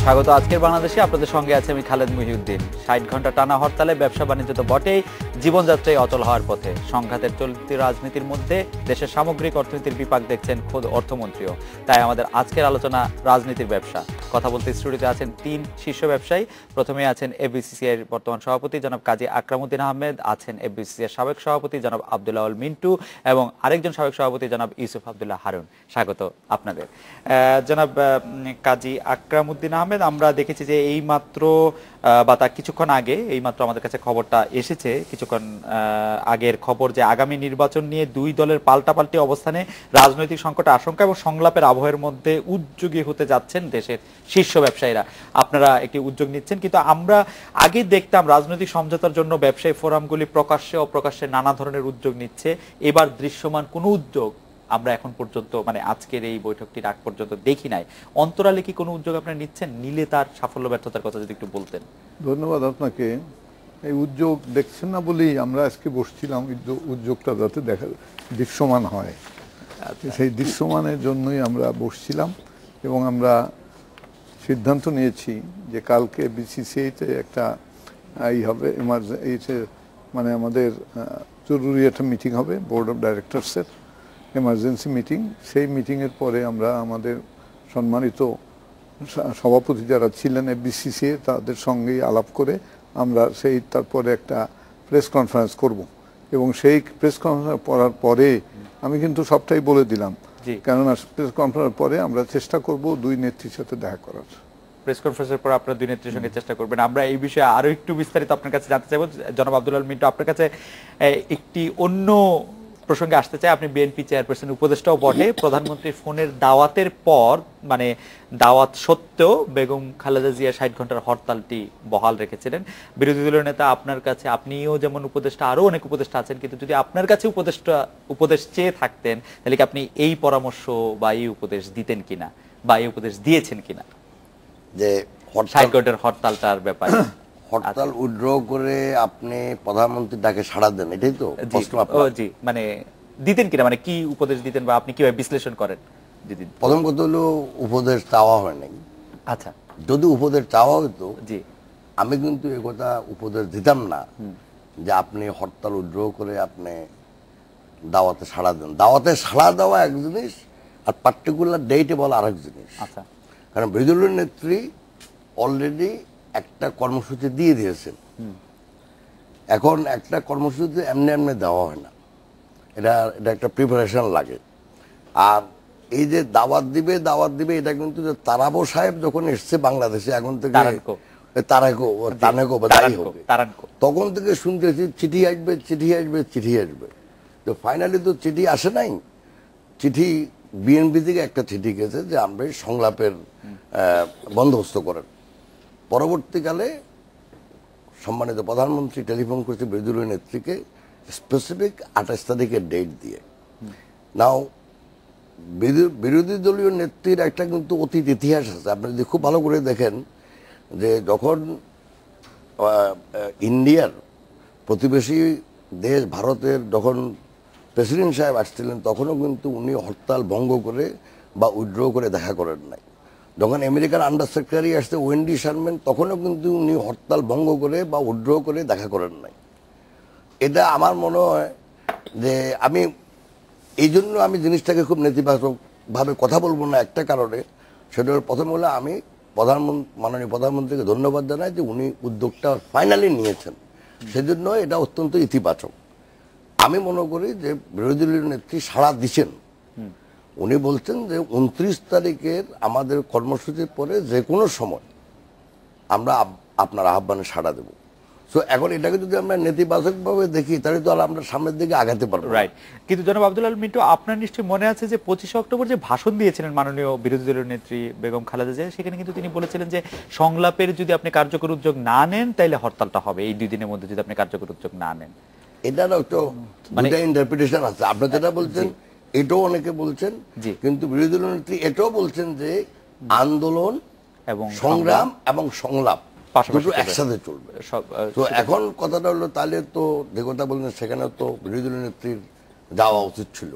স্বাগত আজকের বাংলাদেশে। আপনাদের সঙ্গে আছে আমি খালেদ মুহিউদ্দিন। 60 ঘন্টা টানা হরতালে ব্যবসা বাণিজ্য তো বটেই, জীবনযাত্রায় অচল হওয়ার পথে। সংঘাতের চলতি রাজনীতির মধ্যে দেশের সামগ্রিক অর্থনীতির বিপাক দেখছেন খোদ অর্থমন্ত্রীও। তাই আমাদের আজকের আলোচনা রাজনীতির ব্যবসা। কথা বলতে স্টুডিওতে আছেন 3 শীর্ষ ব্যবসায়ী। প্রথমে আছেন এফবিসিসিআই এর বর্তমান সভাপতি জনাব কাজী আকরামউদ্দিন আহমেদ, আছেন এফবিসিসিআই এর সাবেক সভাপতি জনাব আব্দুল আউয়াল মিন্টু এবং আরেকজন সাবেক সভাপতি জনাব ইউসুফ আব্দুল্লাহ হারুন। স্বাগত আপনাদের। জনাব কাজী আকরামউদ্দিন আহমেদ, আমরা দেখেছি যে এই মাত্র বা তার কিছুক্ষণ আগে এইমাত্র আমাদের কাছে খবরটা এসেছে, কিছুক্ষণ আগের খবর, যে আগামী নির্বাচন নিয়ে দুই দলের পাল্টাপাল্টি অবস্থানে রাজনৈতিক সংকট আশঙ্কা এবং সংলাপের আবহের মধ্যে উদ্যোগী হতে যাচ্ছেন দেশের শীর্ষ ব্যবসায়ীরা। আপনারা একটি উদ্যোগ নিচ্ছেন, কিন্তু আমরা আগে দেখতাম রাজনৈতিক সমঝোতার জন্য ব্যবসায়ী ফোরামগুলি প্রকাশ্যে অপ্রকাশ্যে নানা ধরনের উদ্যোগ নিচ্ছে। এবার দৃশ্যমান কোনো উদ্যোগ আমরা এখন পর্যন্ত, মানে আজকের এই বৈঠকটির আগ পর্যন্ত দেখি নাই। অন্তরালে কি কোনো উদ্যোগ আপনারা নিচ্ছেন? নিলে তার সাফল্য ব্যর্থতার কথা যদি একটু বলতেন। ধন্যবাদ আপনাকে। এই উদ্যোগ দেখছেন না বলেই আমরা আজকে বসছিলাম, উদ্যোগটা যাতে দেখা দৃশ্যমান হয়, সেই দৃশ্যমানের জন্যই আমরা বসছিলাম। এবং আমরা সিদ্ধান্ত নিয়েছি যে কালকে বিসিসিআইতে একটা হবে, মানে আমাদের জরুরি একটা মিটিং হবে, বোর্ড অফ ডাইরেক্টরসের এমার্জেন্সি মিটিং। সেই মিটিংয়ের পরে আমরা আমাদের সম্মানিত সভাপতি যারা ছিলেন এফবিসিসিআই তাদের সঙ্গেই আলাপ করে আমরা তারপরে একটা প্রেস কনফারেন্স করব। এবং সেই প্রেস কনফারেন্স করার পরে আমি কিন্তু সবটাই বলে দিলাম, কেননা প্রেস কনফারেন্স পরে আমরা চেষ্টা করব দুই নেত্রীর সাথে দেখা করার। প্রেস কনফারেন্সের পর আপনারা দুই নেত্রীর সঙ্গে চেষ্টা করবেন। আমরা এই বিষয়ে আরো একটু বিস্তারিত আপনার কাছে জানতে চাইব। জনাব আব্দুল আউয়াল মিন্টু, আপনার কাছে একটি অন্য প্রসঙ্গে আসতে চাই। আপনি বিএনপি চেয়ারপারসন, উপদেষ্টাও বটে। প্রধানমন্ত্রীর ফোনের দাওয়াতের পর, মানে দাওয়াত সত্ত্বেও বেগম খালেদা জিয়া 60 ঘন্টার হরতালটি বহাল রেখেছিলেন। বিরোধী দলের নেতা আপনার কাছে, আপনিও যেমন উপদেষ্টা, আরো অনেক উপদেষ্টা আছেন, কিন্তু যদি আপনার কাছে উপদেশ চেয়ে থাকতেন, তাহলে কি আপনি এই পরামর্শ বা এই উপদেশ দিতেন কিনা, বা এই উপদেশ দিয়েছেন কিনা যে 60 ঘন্টার হরতালটার ব্যাপারে? হরতাল উইথড্র করে আপনি প্রধানমন্ত্রীর ডাকে সাড়া দেন, এটাই তো প্রশ্ন। জি, মানে দিতেন কিনা, মানে কি উপদেশ দিতেন বা আপনি কিভাবে বিশ্লেষণ করেন? প্রথম কথা হলো উপদেশ চাওয়া হয় নাই। আচ্ছা, যদি উপদেশ চাওয়া হতো, জি, আমি কিন্তু এ কথা উপদেশ দিতাম না যে আপনি হরতাল উইথড্র করে আপনি দাওয়াতে সাড়া দেন। দাওয়াতে সাড়া দেওয়া এক জিনিস, আর পার্টিকুলার ডেটে বলা আরেক জিনিস। আচ্ছা, কারণ বিরোধী দলের নেত্রী অলরেডি একটা কর্মসূচি দিয়ে দিয়েছেন। এখন একটা কর্মসূচি এমনি এমনি দেওয়া হয় না, এটা একটা প্রিপারেশন লাগে। আর এই যে দাওয়াত দিবে এটা কিন্তু তারাবো সাহেব যখন এসছে বাংলাদেশে, এখন থেকে তখন থেকে শুনতেছি চিঠি আসবে। তো ফাইনালি তো চিঠি আসে নাই। চিঠি বিএনপি থেকে একটা চিঠি গেছে যে আমরা সংলাপের বন্দোবস্ত করেন। পরবর্তীকালে সম্মানিত প্রধানমন্ত্রী টেলিফোন করেছে বিরোধী দলীয় নেত্রীকে, স্পেসিফিক 28 তারিখের ডেট দিয়ে। নাও বিরোধী দলীয় নেত্রীর একটা কিন্তু অতীত ইতিহাস আছে। আপনি যদি খুব ভালো করে দেখেন, যে যখন ইন্ডিয়ার প্রতিবেশী দেশ ভারতের যখন প্রেসিডেন্ট সাহেব আসছিলেন, তখনও কিন্তু উনি হরতাল ভঙ্গ করে বা উইথড্র করে দেখা করেন নাই। যখন আমেরিকার আন্ডার সেক্রেটারি আসছে ওয়েন্ডি শারম্যান, তখনও কিন্তু উনি হরতাল ভঙ্গ করে বা উইথড্র করে দেখা করেন নাই। এটা আমার মনে হয় যে এই জন্য আমি জিনিসটাকে খুব নেতিবাচকভাবে কথা বলবো না, একটা কারণে। সেটা হল, প্রথম হলো আমি মাননীয় প্রধানমন্ত্রীকে ধন্যবাদ জানাই যে উনি উদ্যোগটা ফাইনালি নিয়েছেন, সেজন্য এটা অত্যন্ত ইতিবাচক। আমি মনে করি যে বিরোধী দলীয় নেত্রী সাড়া দিচ্ছেন। উনি বলছেন যে 29 তারিখের আমাদের কর্মসূচির পরে যে কোনো সময় আমরা আপনার আহ্বানে সাড়া দেব। সো এখন এটাকে যদি আমরা নেতিবাচকভাবে দেখি, তাহলে তো আর আমরা সামনের দিকে আগাতে পারবো। রাইট। কিন্তু জনাব আব্দুল আউয়াল মিন্টু, আপনার নিশ্চয়ই মনে আছে যে 25 অক্টোবর যে ভাষণ দিয়েছিলেন মাননীয় বিরোধী দলীয় নেত্রী বেগম খালেদা জিয়া, সেখানে কিন্তু তিনি বলেছিলেন যে সংলাপের যদি আপনি কার্যকর উদ্যোগ না নেন, তাহলে হরতালটা হবে এই 2 দিনের মধ্যে, যদি আপনি কার্যকর উদ্যোগ না নেন। এটারও একটু দুইটা ইন্টারপ্রিটেশন আছে। আপনি যেটা বলছেন এটাও অনেকে বলছেন, কিন্তু বিরোধী দলীয় নেত্রী এটাও বলছেন যে আন্দোলন এবং সংগ্রাম এবং সংলাপ দুটো একসাথে চলবে। তো এখন কথাটা হলো, তাহলে তো যে কথা বললেন সেখানে তো বিরোধী দলীয় নেত্রীর যাওয়া উচিত ছিল,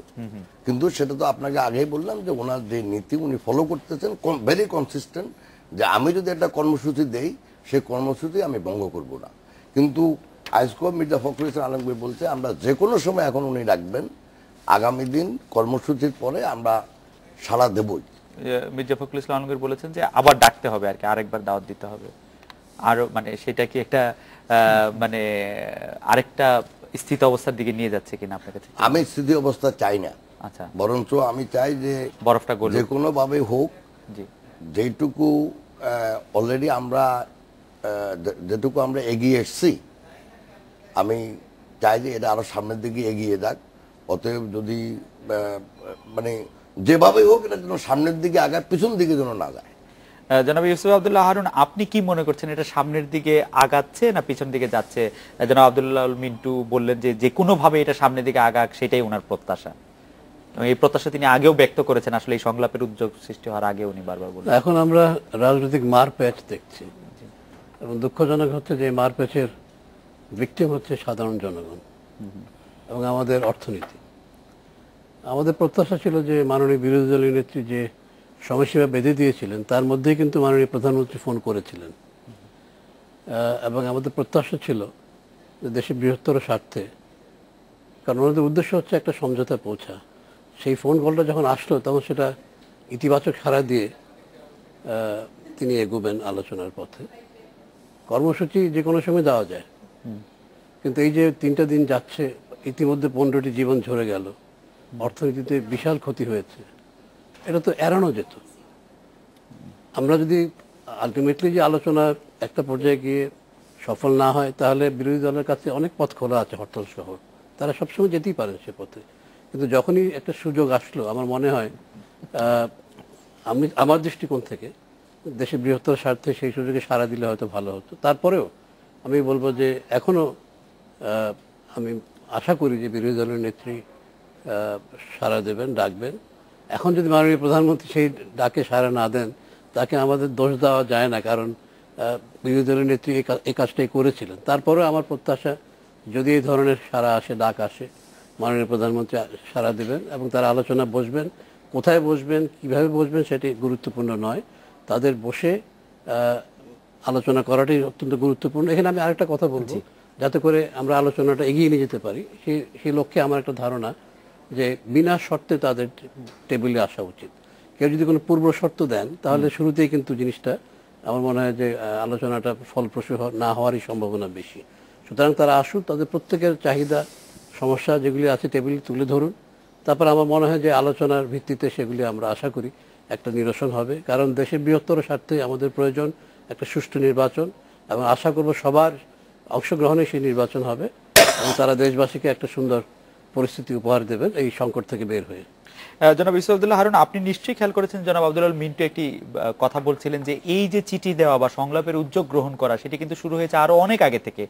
কিন্তু সেটা তো আপনাকে আগেই বললাম যে ওনার যে নীতি উনি ফলো করতেছেন, ভেরি কনসিস্টেন্ট, যে আমি যদি একটা কর্মসূচি দেই সেই কর্মসূচি আমি ভঙ্গ করব না। কিন্তু আইসকো মির্জা ফখরুল ইসলাম আলমগীর বলছে আমরা যে কোনো সময় এখন উনি ডাকবেন, আগামী দিন কর্মসূচির পরে আমরা সাড়া দেবই। মির্জা ফখরুল ইসলাম আলমগীর বলেছেন যে আবার ডাকতে হবে আর কি, আরেকবার দাওয়াত দিতে হবে। আরো মানে সেটা কি একটা মানে আরেকটা স্থিতি অবস্থার দিকে নিয়ে যাচ্ছে কিনা আপনার কাছে? আমি স্থিতি অবস্থা চাই না, আচ্ছা, বরঞ্চ আমি চাই যে বরফটা গলে যে কোনো ভাবে হোক, জি, যেটুকু অলরেডি আমরা যেটুকু আমরা এগিয়ে এসেছি, আমি চাই যে এটা আরো সামনের দিকে এগিয়ে যাক। অতএব যদি মানে যেভাবে হোক এটা যেন সামনের দিকে আগায়, পিছন দিকে যেন না যায়। জনাব ইউসুফ আব্দুল্লাহ হারুন, আপনি কি মনে করছেন এটা সামনের দিকে আগাচ্ছে না পিছন দিকে যাচ্ছে? জনাব আব্দুল্লাহ মিন্টু বললেন যে যে কোনো ভাবে এটা সামনের দিকে আগাক, সেটাই ওনার প্রত্যাশা। এই প্রত্যাশা তিনি আগেও ব্যক্ত করেছেন, আসলে এই সংলাপের উদ্যোগ সৃষ্টি হওয়ার আগে উনি বারবার বলেন। এখন আমরা রাজনৈতিক মারপ্যাচ দেখছি, এবং দুঃখজনক হচ্ছে যে মারপ্যাচের ভিকটিম হচ্ছে সাধারণ জনগণ এবং আমাদের অর্থনীতি। আমাদের প্রত্যাশা ছিল যে মাননীয় বিরোধী দলীয় নেত্রী যে সময়সীমা বেঁধে দিয়েছিলেন তার মধ্যেই কিন্তু মাননীয় প্রধানমন্ত্রী ফোন করেছিলেন, এবং আমাদের প্রত্যাশা ছিল যে দেশের বৃহত্তর স্বার্থে, কারণ ওনাদের উদ্দেশ্য হচ্ছে একটা সমঝোতা পৌঁছা। সেই ফোন কলটা যখন আসলো তখন সেটা ইতিবাচক সাড়া দিয়ে তিনি এগোবেন আলোচনার পথে। কর্মসূচি যে কোনো সময় দেওয়া যায়, কিন্তু এই যে 3টা দিন যাচ্ছে, ইতিমধ্যে 15টি জীবন ঝরে গেল, অর্থনীতিতে বিশাল ক্ষতি হয়েছে, এটা তো এড়ানো যেত। আমরা যদি আলটিমেটলি যে আলোচনা একটা পর্যায়ে গিয়ে সফল না হয়, তাহলে বিরোধী দলের কাছে অনেক পথ খোলা আছে, হরতাল সহ, তারা সবসময় যেতেই পারেন সে পথে। কিন্তু যখনই একটা সুযোগ আসলো, আমার মনে হয় আমার দৃষ্টিকোণ থেকে দেশের বৃহত্তর স্বার্থে সেই সুযোগে সাড়া দিলে হয়তো ভালো হতো। তারপরেও আমি বলবো যে এখনো আমি আশা করি যে বিরোধী দলের নেত্রী সাড়া দেবেন, ডাকবেন। এখন যদি মাননীয় প্রধানমন্ত্রী সেই ডাকে সাড়া না দেন, তাকে আমাদের দোষ দেওয়া যায় না, কারণ বিরোধী দলের নেত্রী এই কাজটাই করেছিলেন। তারপরেও আমার প্রত্যাশা, যদি এই ধরনের সাড়া আসে, ডাক আসে, মাননীয় প্রধানমন্ত্রী সাড়া দেবেন এবং তারা আলোচনা বসবেন। কোথায় বসবেন, কিভাবে বসবেন সেটি গুরুত্বপূর্ণ নয়, তাদের বসে আলোচনা করাটাই অত্যন্ত গুরুত্বপূর্ণ। এখানে আমি আরেকটা কথা বলছি, যাতে করে আমরা আলোচনাটা এগিয়ে নিয়ে যেতে পারি, সেই লক্ষ্যে আমার একটা ধারণা যে বিনা শর্তে তাদের টেবিলে আসা উচিত। কেউ যদি কোনো পূর্ব শর্ত দেন, তাহলে শুরুতেই কিন্তু জিনিসটা আমার মনে হয় যে আলোচনাটা ফলপ্রসূ না হওয়ারই সম্ভাবনা বেশি। সুতরাং তারা আসুন, তাদের প্রত্যেকের চাহিদা, সমস্যা যেগুলি আছে টেবিলে তুলে ধরুন। তারপর আমার মনে হয় যে আলোচনার ভিত্তিতে সেগুলি আমরা আশা করি একটা নিরসন হবে। কারণ দেশের বৃহত্তর স্বার্থে আমাদের প্রয়োজন একটা সুষ্ঠু নির্বাচন, এবং আশা করব সবার অংশগ্রহণে সেই নির্বাচন হবে এবং তারা দেশবাসীকে একটা সুন্দর পরিস্থিতি উপহার দেবেন এই সংকট থেকে বের হয়ে। জনাব ইউসুফ আব্দুল্লাহ হারুন, আপনি নিশ্চয়ই খেয়াল করেছেন জনাব আব্দুল্লাহ মিন্টু একটি কথা বলছিলেন যে এই যে চিঠি দেওয়া বা সংলাপের উদ্যোগ গ্রহণ করা, সেটি কিন্তু শুরু হয়েছে আরো অনেক আগে থেকে।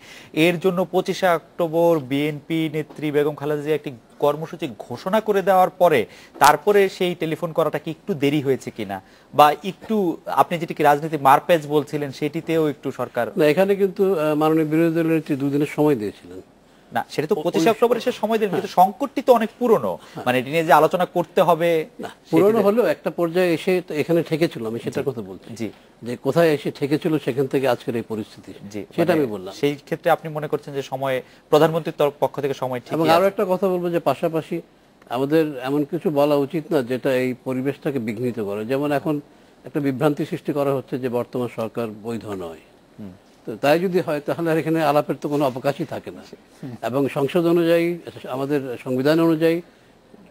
এর জন্য 25শে অক্টোবর বিএনপি নেত্রী বেগম খালেদা জিয়া একটি কর্মসূচি ঘোষণা করে দেওয়ার পরে তারপরে সেই টেলিফোন করাটা কি একটু দেরি হয়েছে কিনা, বা একটু আপনি যেটিকে রাজনীতি মারপ্যাচ বলছিলেন সেটিতেও একটু সরকার? না, এখানে কিন্তু মাননীয় বিরোধী দলের নেত্রী 2 দিনের সময় দিয়েছিলেন। না, সেটা তো 25শে অক্টোবরে সে সময় দিলেন, কিন্তু সংকটটি তো অনেক পুরনো, মানে এটি নিয়ে যে আলোচনা করতে হবে। পুরনো হলেও একটা পর্যায়ে এসে এখানে ঠেকেছিল, আমি সেটার কথা বলছি। জি, যে কোথায় এসে ঠেকেছিল সেখান থেকে আজকের এই পরিস্থিতি, সেটা আমি বললাম। সেই ক্ষেত্রে আপনি মনে করছেন যে সময় প্রধানমন্ত্রীর পক্ষ থেকে সময় ঠিক? এবং আরো একটা কথা বলবো যে পাশাপাশি আমাদের এমন কিছু বলা উচিত না যেটা এই পরিবেশটাকে বিঘ্নিত করে। যেমন এখন একটা বিভ্রান্তি সৃষ্টি করা হচ্ছে যে বর্তমান সরকার বৈধ নয়। তো তাই যদি হয় তাহলে আর এখানে আলাপের তো কোনো অবকাশই থাকে না। এবং সংসদ অনুযায়ী, আমাদের সংবিধান অনুযায়ী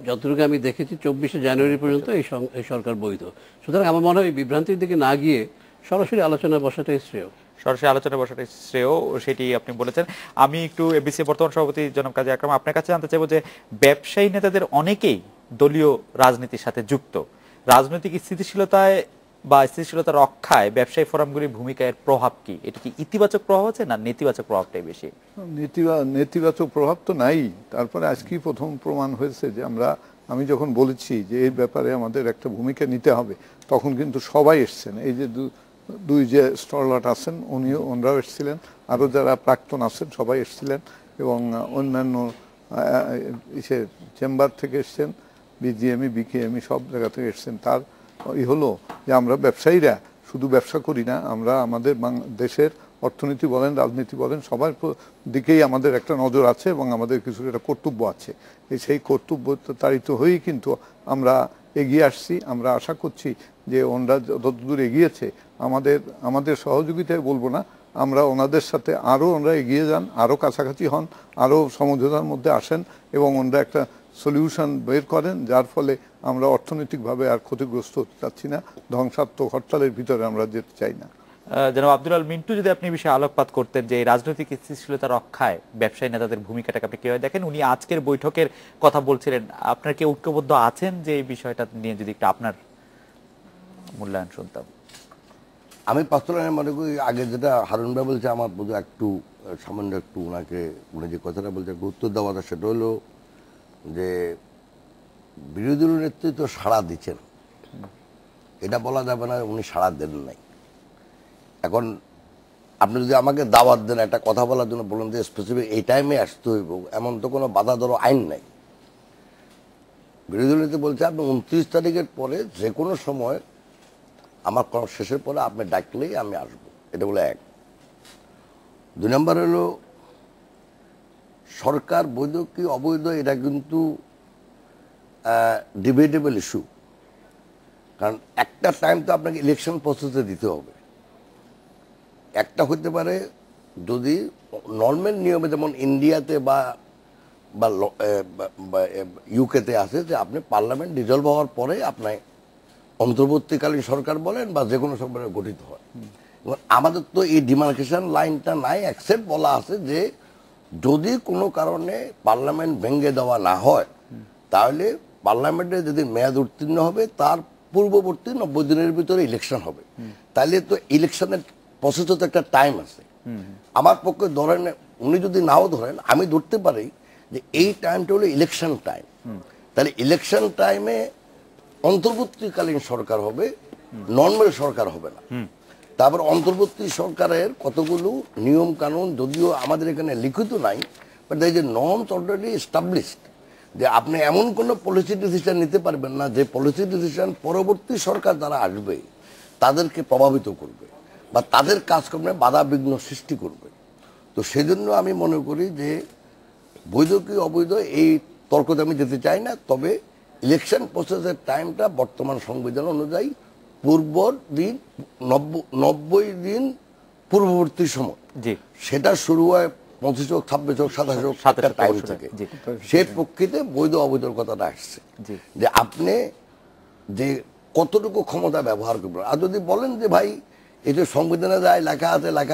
যতটুকু আমি দেখেছি 24শে জানুয়ারি পর্যন্ত এই সরকার বৈধ। সুতরাং আমার মনে হয় বিভ্রান্তির দিকে না গিয়ে সরাসরি আলোচনা বসাটাই শ্রেয়। সরাসরি আলোচনা বসাটাই শ্রেয়, সেটি আপনি বলেছেন। আমি একটু এবিসি বর্তমান সভাপতি জনাব কাজী আকরাম আপনার কাছে জানতে চাইবো যে ব্যবসায়ী নেতাদের অনেকেই দলীয় রাজনীতির সাথে যুক্ত, রাজনৈতিক স্থিতিশীলতায় বা স্থিতিশীলতা রক্ষায় ব্যবসায়ী ফোরামগুলির ভূমিকার প্রভাব কি? এটা কি ইতিবাচক প্রভাব আছে না নেতিবাচক প্রভাবটাই বেশি? নেতিবাচক প্রভাব তো নাই। তারপরে আজকেই প্রথম প্রমাণ হয়েছে যে আমি যখন বলেছি যে এই ব্যাপারে আমাদের একটা ভূমিকা নিতে হবে, তখন কিন্তু সবাই এসছেন। এই যে দুই যে স্টলওয়ার্ড আছেন ওনারাও এসেছিলেন, আরও যারা প্রাক্তন আছেন সবাই এসেছিলেন, এবং অন্যান্য চেম্বার থেকে এসছেন, বিজিএমই, বিকেএমই সব জায়গা থেকে এসছেন। তার হলো যে আমরা ব্যবসায়ীরা শুধু ব্যবসা করি না, আমরা আমাদের দেশের অর্থনীতি বলেন, রাজনীতি বলেন, সবার দিকেই আমাদের একটা নজর আছে এবং আমাদের কিছু একটা কর্তব্য আছে। সেই কর্তব্য তাড়িত হয়েই কিন্তু আমরা এগিয়ে আসছি। আমরা আশা করছি যে ওনারা যতদূর এগিয়েছে আমাদের সহযোগিতায় বলবো না, আমরা ওনাদের সাথে আরও ওনারা এগিয়ে যান, আরও কাছাকাছি হন, আরও সমঝোতার মধ্যে আসেন এবং ওনারা একটা সলিউশন বের করেন, যার ফলে আমরা অর্থনৈতিকভাবে আর ক্ষতিগ্রস্ত হতে চাচ্ছি না, ধ্বংসাত্মক হরতালের ভিতরে আমরা যেতে চাই না। জনাব আব্দুল আল মিন্টু, যদি আপনি বিষয়ে আলোকপাত করতেন যে এই রাজনৈতিক স্থিতিশীলতা রক্ষায় ব্যবসায়ী নেতাদের ভূমিকাটাকে আপনি কিভাবে দেখেন? উনি আজকের বৈঠকের কথা বলছিলেন, আপনার কি ঐক্যবদ্ধ আছেন যে এই বিষয়টা নিয়ে যদি একটু আপনার মূল্যায়ন শুনতাম? আমি পাঁচতলায় মনে করি আগে যেটা হারুন ভাই বলছে, আমার বোধ একটু সামান্য একটু ওনাকে উনি যে কথাটা বলছে একটু উত্তর দেওয়াটা, সেটা হলো যে বিরোধী দলীয় নেতৃত্ব সাড়া দিচ্ছেন, এটা বলা যাবে না উনি সাড়া দেন নাই। এখন আপনি যদি আমাকে দাওয়াত দেন একটা কথা বলার জন্য, বলুন যে স্পেসিফিক এই টাইমে আসতে হইব, এমন তো কোনো বাধা ধরো আইন নাই। বিরোধী দলীয় বলছে আপনি 29 তারিখের পরে যে কোনো সময় আমার শেষের পরে আপনি ডাকলেই আমি আসবো, এটা বলে এক। 2 নম্বর হলো সরকার বৈধ কি অবৈধ, এটা কিন্তু ডিবেটেবল ইস্যু। কারণ একটা টাইম তো আপনাকে ইলেকশন প্রসেসে দিতে হবে। একটা হতে পারে যদি নর্মাল নিয়মে, যেমন ইন্ডিয়াতে বা ইউকেতে আছে যে আপনি পার্লামেন্ট ডিজলভ হওয়ার পরে আপনার অন্তর্বর্তীকালীন সরকার বলেন বা যে কোনো সরকার গঠিত হয়। এবং আমাদের তো এই ডিমার্কেশন লাইনটা নাই, অ্যাকসেপ্ট বলা আছে যে যদি কোনো কারণে পার্লামেন্ট ভেঙে দেওয়া না হয়, তাহলে পার্লামেন্টে যদি মেয়াদ উত্তীর্ণ হবে তার পূর্ববর্তী 90 দিনের ভিতরে ইলেকশন হবে। তাহলে তো ইলেকশনের প্রসেসে তো একটা টাইম আছে। আমার পক্ষে ধরেন উনি যদি নাও ধরেন, আমি ধরতে পারি যে এই টাইমটা হলো ইলেকশন টাইম। তাহলে ইলেকশন টাইমে অন্তর্বর্তীকালীন সরকার হবে, নর্মাল সরকার হবে না। তারপর অন্তর্বর্তী সরকারের কতগুলো নিয়ম কানুন যদিও আমাদের এখানে লিখিত নাই, but there is a norms already established, যে আপনি এমন কোনো পলিসি ডিসিশন নিতে পারবেন না যে পলিসি ডিসিশন পরবর্তী সরকার যারা আসবে তাদেরকে প্রভাবিত করবে বা তাদের কাজকর্মে বাধা বিঘ্ন সৃষ্টি করবে। তো সেজন্য আমি মনে করি যে বৈধ কি অবৈধ এই তর্কতে আমি যেতে চাই না। তবে ইলেকশন প্রসেসের টাইমটা বর্তমান সংবিধান অনুযায়ী পূর্ব দিন 90 দিন পূর্ববর্তী সময়, সেটা শুরু হয় 25 হোক 26 হোক 27 হোক 7টা টাইম থেকে। সেই প্রকৃতিতে বৈধ অবৈধ কথাটা আসছে যে আপনি যে কতটুকু ক্ষমতা ব্যবহার করবেন। আর যদি বলেন যে ভাই এই যে সংবিধানে যায় লেখা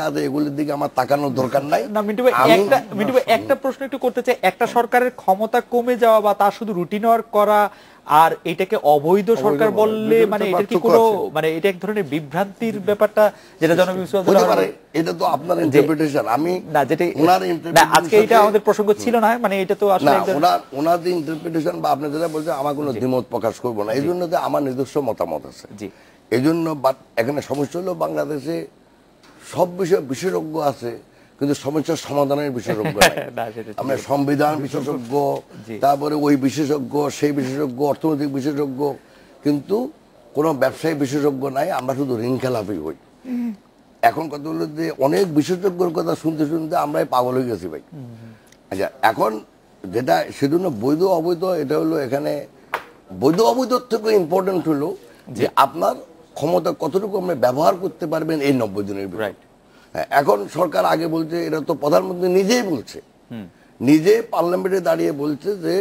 আছে এগুলির দিকে আমার তাকানোর দরকার নাই। না মিন্টু ভাই একটা প্রশ্ন একটু করতে চাই, একটা সরকারের ক্ষমতা কমে যাওয়া বা তার শুধু রুটিন ওয়ার্ক করা আর এটাকে অবৈধ সরকার বললে মানে এটা কি কোনো মানে এটা এক ধরনের বিভ্রান্তির ব্যাপারটা যেটা এটা তো আপনার ইন্টারপ্রিটেশন। আমি না যেটা না আজকে এটা আমাদের প্রসঙ্গ ছিল না, মানে এটা তো আসলে ওনার যে ইন্টারপ্রিটেশন বা আপনি যেটা বলছেন আমার কোনো দ্বিমত প্রকাশ করব না, এই জন্য যে আমার নিজস্ব মতামত আছে। এই জন্য এখানে সমস্যা হলো বাংলাদেশে সব বিষয়ে বিশেষজ্ঞ আছে কিন্তু সমস্যার সমাধানের বিশেষজ্ঞ নাই। আমরা সংবিধান বিশেষজ্ঞ, তারপরে ওই বিশেষজ্ঞ, সেই বিশেষজ্ঞ, অর্থনৈতিক বিশেষজ্ঞ, কিন্তু কোনো ব্যবসায়ী বিশেষজ্ঞ নাই। আমরা শুধু ঋণ খেলাপি হই। এখন কথা হলো যে অনেক বিশেষজ্ঞর কথা শুনতে শুনতে আমরাই পাগল হয়ে গেছি ভাই। আচ্ছা, এখন যেটা সেজন্য বৈধ অবৈধ, এটা হলো এখানে বৈধ অবৈধ থেকে ইম্পর্টেন্ট হলো যে আপনার ক্ষমতা কতটুকু আপনি ব্যবহার করতে পারবেন এই 90 দিনের ভিতরে। এখন সরকার আগে বলছে, এটা তো প্রধানমন্ত্রী নিজেই বলছে, নিজে পার্লামেন্টে দাঁড়িয়ে বলছে যে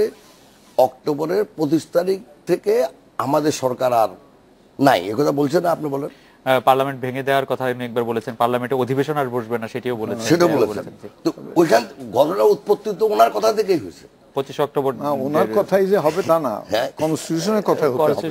অক্টোবরের 25 তারিখ থেকে আমাদের সরকার আর নাই। একথা বলছে না? আপনি বলেন। পার্লামেন্ট ভেঙে দেওয়ার কথা একবার বলেছেন, পার্লামেন্টে অধিবেশন আর বসবে না সেটিও বলেছেন। সেটাও বলেছেন। তো ওইখান ঘটনার উৎপত্তি তো ওনার কথা থেকেই হয়েছে। 25 অক্টোবর না, ওনার কথাই যে হবে তা না, কনস্টিটিউশনের কথা হতে হবে।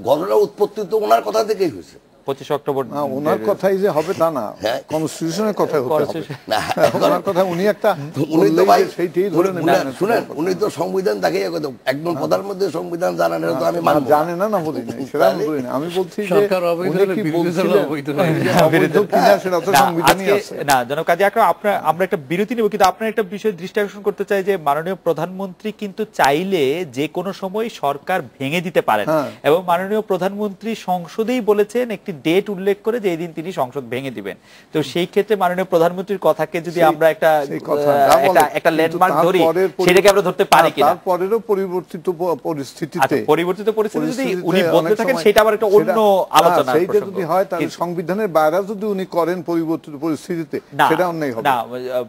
ঘটনার উৎপত্তি তো ওনার কথা থেকেই হয়েছে। 25 অক্টোবর না, ওনার কথাই যে হবে তা না, হ্যাঁ। কনস্টিটিউশনের কথাই হতে হবে। না, ওনার কথা উনি একটা উনি তো ভাই সেইটাই ধরে নেবেন। শুনেন, উনি তো সংবিধান দেখাই একদম প্রধানমন্ত্রী সংবিধান জানেন, এটা তো আমি মানব জানে না, না বলি নাই, সেটা আমি বলি না। আমি বলছি যে সরকার অবৈধ উনি হলে কি বিরোধী দল বলছিলেন, অবৈধ হয়। অবৈধ কিনা সেটা তো না, সংবিধানই আজকে- আছে। না জনাব কাজী আকরাম, আমরা একটা বিরতি নেব, কিন্তু আপনার একটা বিষয় দৃষ্টি আকর্ষণ করতে চাই যে মাননীয় প্রধানমন্ত্রী কিন্তু চাইলে যে কোনো সময় সরকার ভেঙে দিতে পারেন, হ্যাঁ। এবং মাননীয় প্রধানমন্ত্রী সংসদেই বলেছেন, একটি ডেট উল্লেখ করে যে এই দিন তিনি সংসদ ভেঙে দিবেন। তো সেই ক্ষেত্রে মাননীয় প্রধানমন্ত্রীর কথাকে যদি আমরা একটা সেই কথা যা বলে, একটা কিন্তু ল্যান্ডমার্ক ধরি, তারপরের সেটাকে আমরা ধরতে পারি কিনা? তারপরেরও পরিবর্তিত পরিস্থিতিতে, আচ্ছা, পরিবর্তিত পরিস্থিতি যদি উনি পরিস্থিতিতে বলতে অনেক থাকেন, সময় সেটা আবার একটা অন্য আলোচনা। সেইটা যদি হয় তাহলে সংবিধানের বাইরে যদি উনি করেন পরিবর্তিত পরিস্থিতিতে, না, সেটা অন্যায় হবে। না,